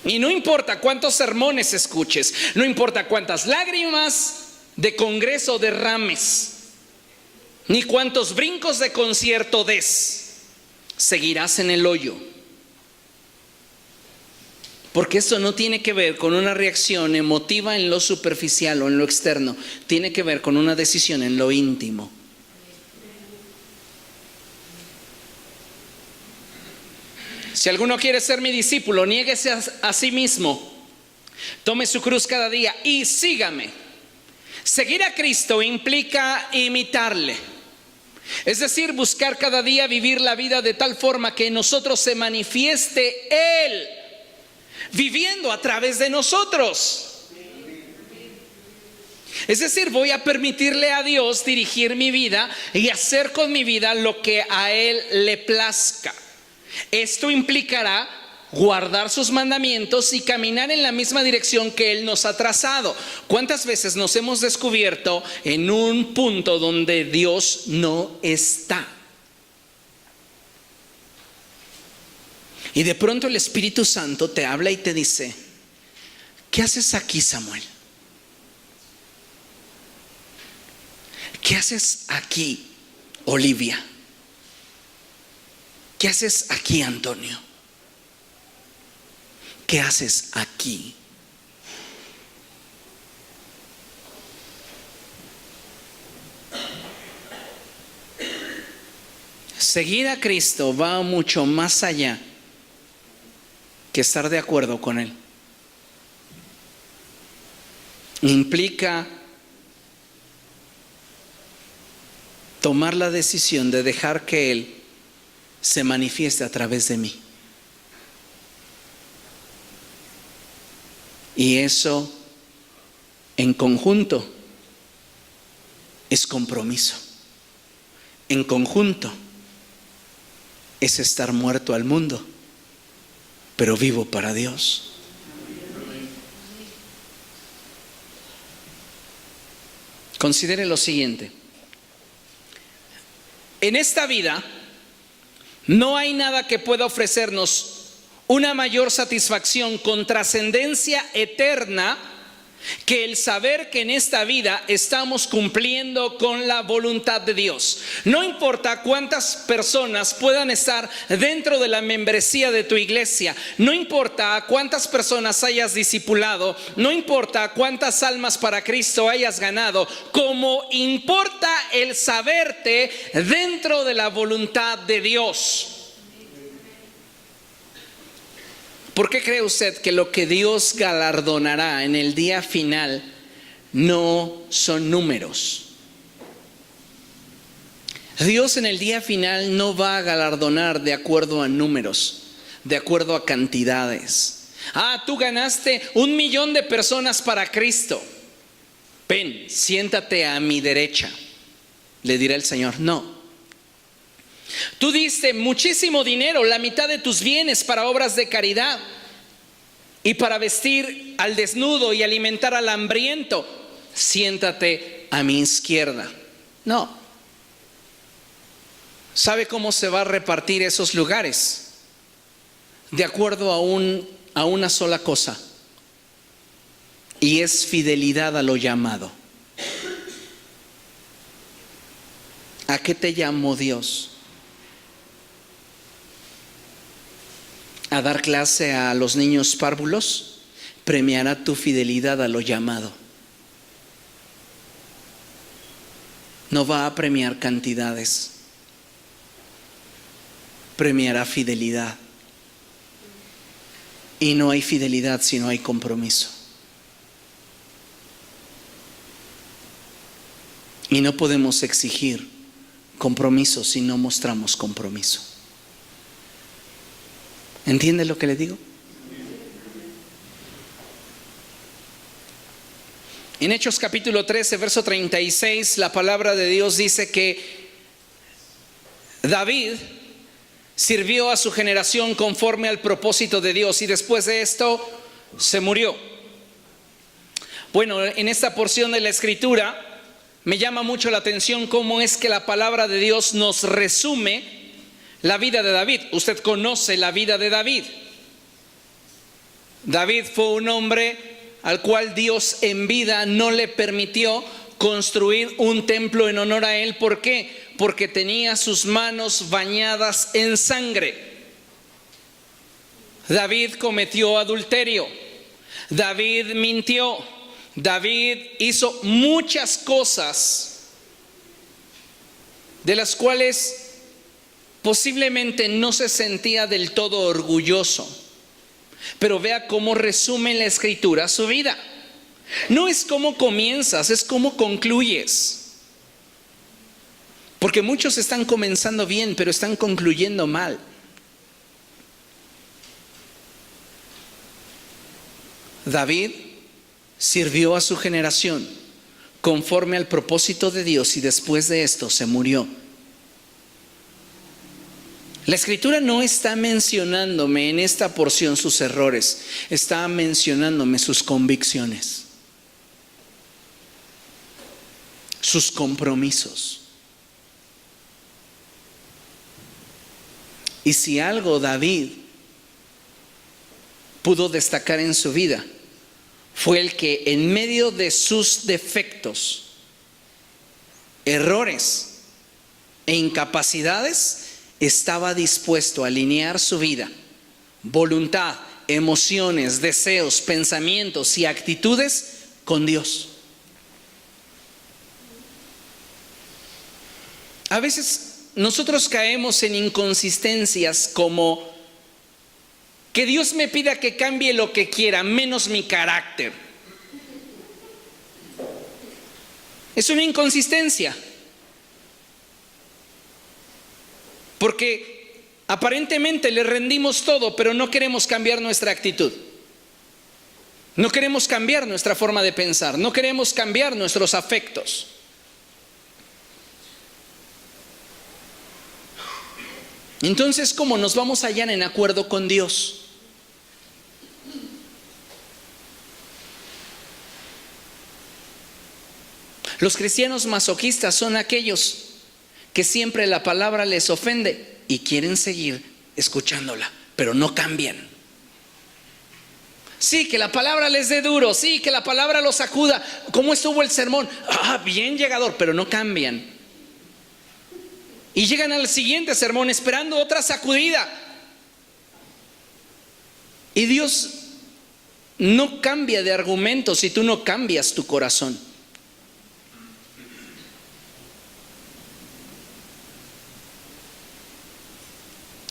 Y no importa cuántos sermones escuches, no importa cuántas lágrimas de congreso derrames, ni cuántos brincos de concierto des, seguirás en el hoyo. Porque esto no tiene que ver con una reacción emotiva en lo superficial o en lo externo. Tiene que ver con una decisión en lo íntimo. Si alguno quiere ser mi discípulo, niéguese a sí mismo, tome su cruz cada día y sígame. Seguir a Cristo implica imitarle. Es decir, buscar cada día vivir la vida de tal forma que en nosotros se manifieste Él, viviendo a través de nosotros. Es decir, voy a permitirle a Dios dirigir mi vida y hacer con mi vida lo que a Él le plazca. Esto implicará guardar sus mandamientos y caminar en la misma dirección que Él nos ha trazado. ¿Cuántas veces nos hemos descubierto en un punto donde Dios no está? Y de pronto el Espíritu Santo te habla y te dice: ¿qué haces aquí, Samuel? ¿Qué haces aquí, Olivia? ¿Qué haces aquí, Antonio? ¿Qué haces aquí? Seguir a Cristo va mucho más allá que estar de acuerdo con Él. Implica tomar la decisión de dejar que Él se manifieste a través de mí. Y eso en conjunto es compromiso. En conjunto es estar muerto al mundo, pero vivo para Dios. Considere lo siguiente. En esta vida no hay nada que pueda ofrecernos una mayor satisfacción con trascendencia eterna que el saber que en esta vida estamos cumpliendo con la voluntad de Dios. No importa cuántas personas puedan estar dentro de la membresía de tu iglesia, no importa cuántas personas hayas discipulado, no importa cuántas almas para Cristo hayas ganado, como importa el saberte dentro de la voluntad de Dios. ¿Por qué cree usted que lo que Dios galardonará en el día final no son números? Dios en el día final no va a galardonar de acuerdo a números, de acuerdo a cantidades. Tú ganaste 1 millón de personas para Cristo. Ven, siéntate a mi derecha, le dirá el Señor. No. Tú diste muchísimo dinero, la mitad de tus bienes para obras de caridad y para vestir al desnudo y alimentar al hambriento. Siéntate a mi izquierda. No. ¿Sabe cómo se va a repartir esos lugares? De acuerdo a una sola cosa, y es fidelidad a lo llamado. ¿A qué te llamó Dios? ¿A dar clase a los niños párvulos? Premiará tu fidelidad a lo llamado. No va a premiar cantidades, premiará fidelidad. Y no hay fidelidad si no hay compromiso. Y no podemos exigir compromiso si no mostramos compromiso. ¿Entiende lo que le digo? En Hechos capítulo 13, verso 36, la palabra de Dios dice que David sirvió a su generación conforme al propósito de Dios y después de esto se murió. Bueno, en esta porción de la escritura me llama mucho la atención cómo es que la palabra de Dios nos resume la vida de David. Usted conoce la vida de David. David fue un hombre al cual Dios en vida no le permitió construir un templo en honor a él. ¿Por qué? Porque tenía sus manos bañadas en sangre. David cometió adulterio. David mintió. David hizo muchas cosas de las cuales posiblemente no se sentía del todo orgulloso. Pero vea cómo resume en la escritura su vida. No es cómo comienzas, es cómo concluyes. Porque muchos están comenzando bien, pero están concluyendo mal. David sirvió a su generación conforme al propósito de Dios y después de esto se murió. La escritura no está mencionándome en esta porción sus errores, está mencionándome sus convicciones, sus compromisos. Y si algo David pudo destacar en su vida, fue el que en medio de sus defectos, errores e incapacidades, estaba dispuesto a alinear su vida, voluntad, emociones, deseos, pensamientos y actitudes con Dios. A veces nosotros caemos en inconsistencias como Que Dios me pida que cambie lo que quiera, menos mi carácter. Es una inconsistencia. Porque aparentemente le rendimos todo, pero no queremos cambiar nuestra actitud. No queremos cambiar nuestra forma de pensar, no queremos cambiar nuestros afectos. Entonces, ¿cómo nos vamos a hallar en acuerdo con Dios? Los cristianos masoquistas son aquellos que siempre la palabra les ofende y quieren seguir escuchándola, pero no cambian. Sí, que la palabra les dé duro, sí, que la palabra los sacuda. ¿Cómo estuvo el sermón? Bien llegador, pero no cambian. Y llegan al siguiente sermón esperando otra sacudida. Y Dios no cambia de argumento si tú no cambias tu corazón.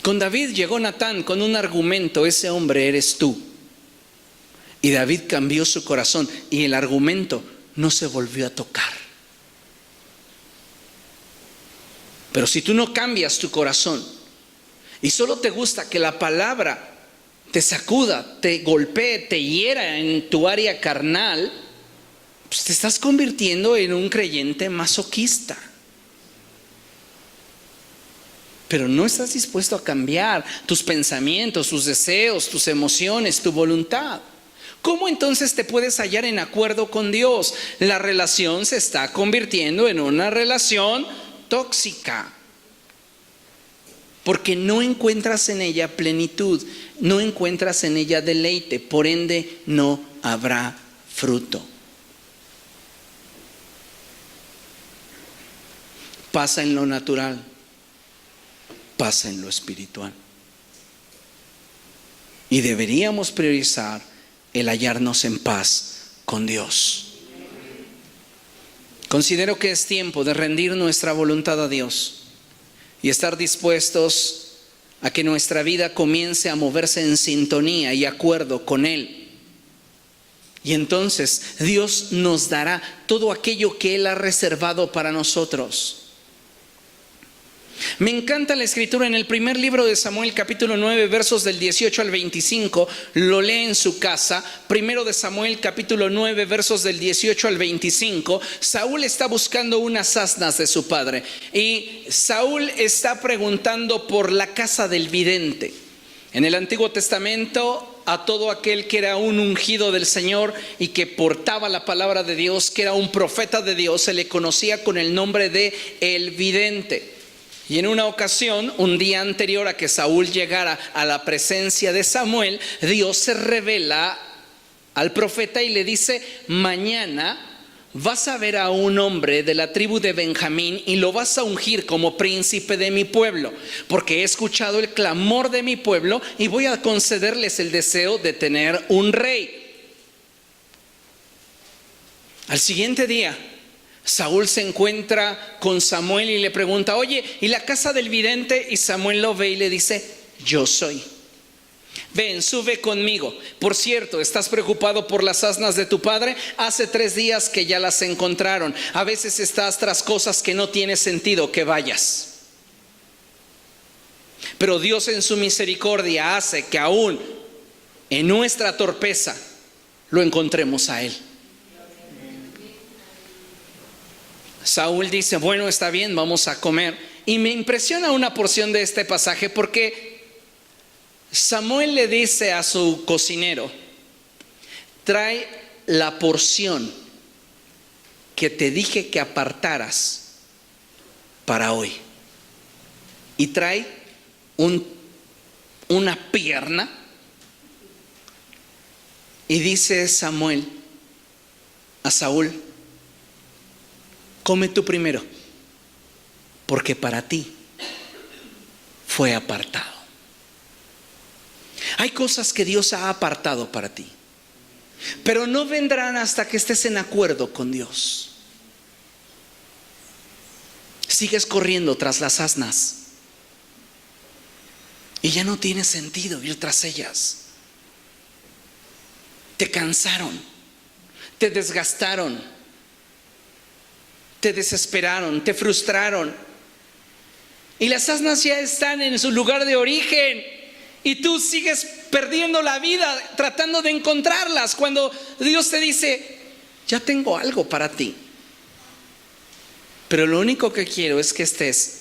Con David llegó Natán con un argumento: ese hombre eres tú. Y David cambió su corazón y el argumento no se volvió a tocar. Pero si tú no cambias tu corazón y solo te gusta que la palabra te sacuda, te golpee, te hiera en tu área carnal, pues te estás convirtiendo en un creyente masoquista. Pero no estás dispuesto a cambiar tus pensamientos, tus deseos, tus emociones, tu voluntad. ¿Cómo entonces te puedes hallar en acuerdo con Dios? La relación se está convirtiendo en una relación tóxica, porque no encuentras en ella plenitud, no encuentras en ella deleite, por ende no habrá fruto. Pasa en lo natural, pasa en lo espiritual. Y deberíamos priorizar el hallarnos en paz con Dios. Considero que es tiempo de rendir nuestra voluntad a Dios y estar dispuestos a que nuestra vida comience a moverse en sintonía y acuerdo con Él. Y entonces Dios nos dará todo aquello que Él ha reservado para nosotros. Me encanta la escritura en el primer libro de Samuel, capítulo 9, versos del 18 al 25. Lo lee en su casa. Primero de Samuel, capítulo 9, versos del 18 al 25. Saúl está buscando unas asnas de su padre y Saúl está preguntando por la casa del vidente. En el Antiguo Testamento, a todo aquel que era un ungido del Señor y que portaba la palabra de Dios, que era un profeta de Dios, se le conocía con el nombre de el vidente. Y en una ocasión, un día anterior a que Saúl llegara a la presencia de Samuel, Dios se revela al profeta y le dice: mañana vas a ver a un hombre de la tribu de Benjamín y lo vas a ungir como príncipe de mi pueblo, porque he escuchado el clamor de mi pueblo y voy a concederles el deseo de tener un rey. Al siguiente día, Saúl se encuentra con Samuel y le pregunta: oye, ¿y la casa del vidente? Y Samuel lo ve y le dice: yo soy. Ven, sube conmigo. Por cierto, ¿estás preocupado por las asnas de tu padre? Hace 3 días que ya las encontraron. A veces estás tras cosas que no tiene sentido que vayas. Pero Dios en su misericordia hace que aún en nuestra torpeza lo encontremos a Él. Saúl dice: bueno, está bien, vamos a comer. Y me impresiona una porción de este pasaje porque Samuel le dice a su cocinero: trae la porción que te dije que apartaras para hoy. Y trae una pierna. Y dice Samuel a Saúl: come tú primero, porque para ti fue apartado. Hay cosas que Dios ha apartado para ti, pero no vendrán hasta que estés en acuerdo con Dios. Sigues corriendo tras las asnas y ya no tiene sentido ir tras ellas. Te cansaron, te desgastaron, te desesperaron, te frustraron. Y las asnas ya están en su lugar de origen y tú sigues perdiendo la vida tratando de encontrarlas, cuando Dios te dice: ya tengo algo para ti, pero lo único que quiero es que estés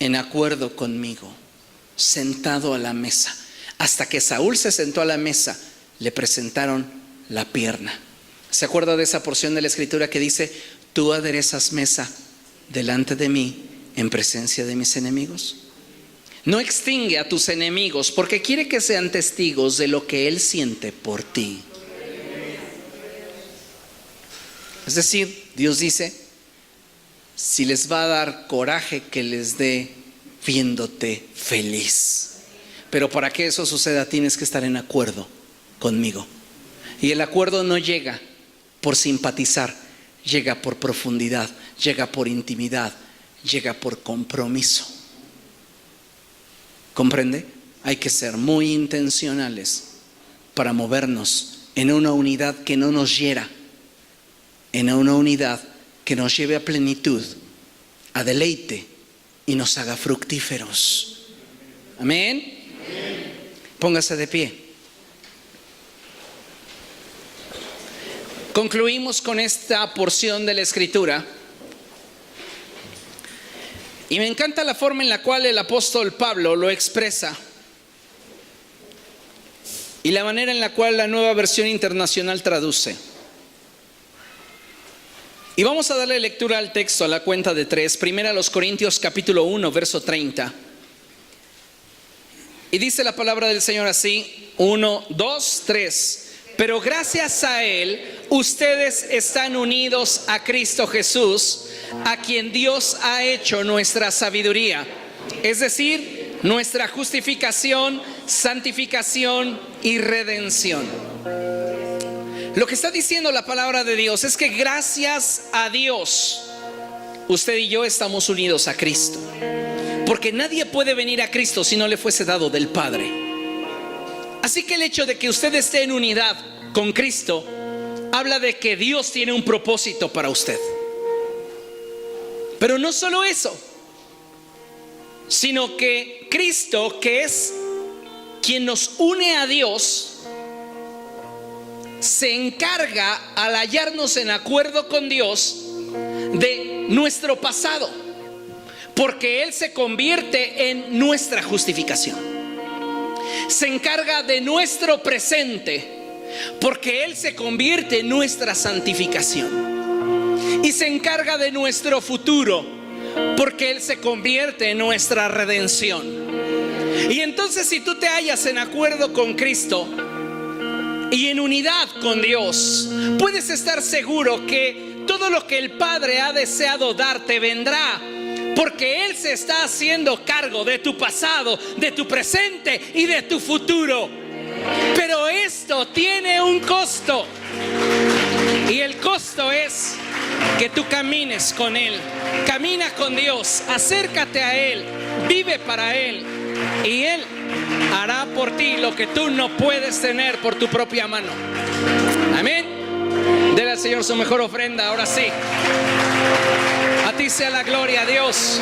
en acuerdo conmigo, sentado a la mesa. Hasta que Saúl se sentó a la mesa, le presentaron la pierna. ¿Se acuerda de esa porción de la escritura que dice: tú aderezas mesa delante de mí en presencia de mis enemigos? No extingue a tus enemigos porque quiere que sean testigos de lo que Él siente por ti. Es decir, Dios dice: si les va a dar coraje, que les dé viéndote feliz. Pero para que eso suceda, tienes que estar en acuerdo conmigo. Y el acuerdo no llega por simpatizar, llega por profundidad, llega por intimidad, llega por compromiso. ¿Comprende? Hay que ser muy intencionales para movernos en una unidad que no nos hiera, en una unidad que nos lleve a plenitud, a deleite y nos haga fructíferos. Amén. Póngase de pie. Concluimos con esta porción de la escritura. Y me encanta la forma en la cual el apóstol Pablo lo expresa y la manera en la cual la Nueva Versión Internacional traduce. Y vamos a darle lectura al texto a la cuenta de 3. Primera a los Corintios capítulo 1, verso 30. Y dice la palabra del Señor así: 1, 2, 3. Pero gracias a Él, ustedes están unidos a Cristo Jesús, a quien Dios ha hecho nuestra sabiduría, es decir, nuestra justificación, santificación y redención. Lo que está diciendo la palabra de Dios es que gracias a Dios, usted y yo estamos unidos a Cristo. Porque nadie puede venir a Cristo si no le fuese dado del Padre. Así que el hecho de que usted esté en unidad con Cristo habla de que Dios tiene un propósito para usted. Pero no solo eso, sino que Cristo, que es quien nos une a Dios, se encarga, al hallarnos en acuerdo con Dios, de nuestro pasado, porque Él se convierte en nuestra justificación. Se encarga de nuestro presente, porque Él se convierte en nuestra santificación. Y se encarga de nuestro futuro, porque Él se convierte en nuestra redención. Y entonces, si tú te hallas en acuerdo con Cristo y en unidad con Dios, puedes estar seguro que todo lo que el Padre ha deseado darte vendrá, porque Él se está haciendo cargo de tu pasado, de tu presente y de tu futuro. Pero esto tiene un costo, y el costo es que tú camines con Él. Camina con Dios, acércate a Él, vive para Él, y Él hará por ti lo que tú no puedes tener por tu propia mano. Amén. Dele al Señor su mejor ofrenda. Ahora sí, a ti sea la gloria, Dios.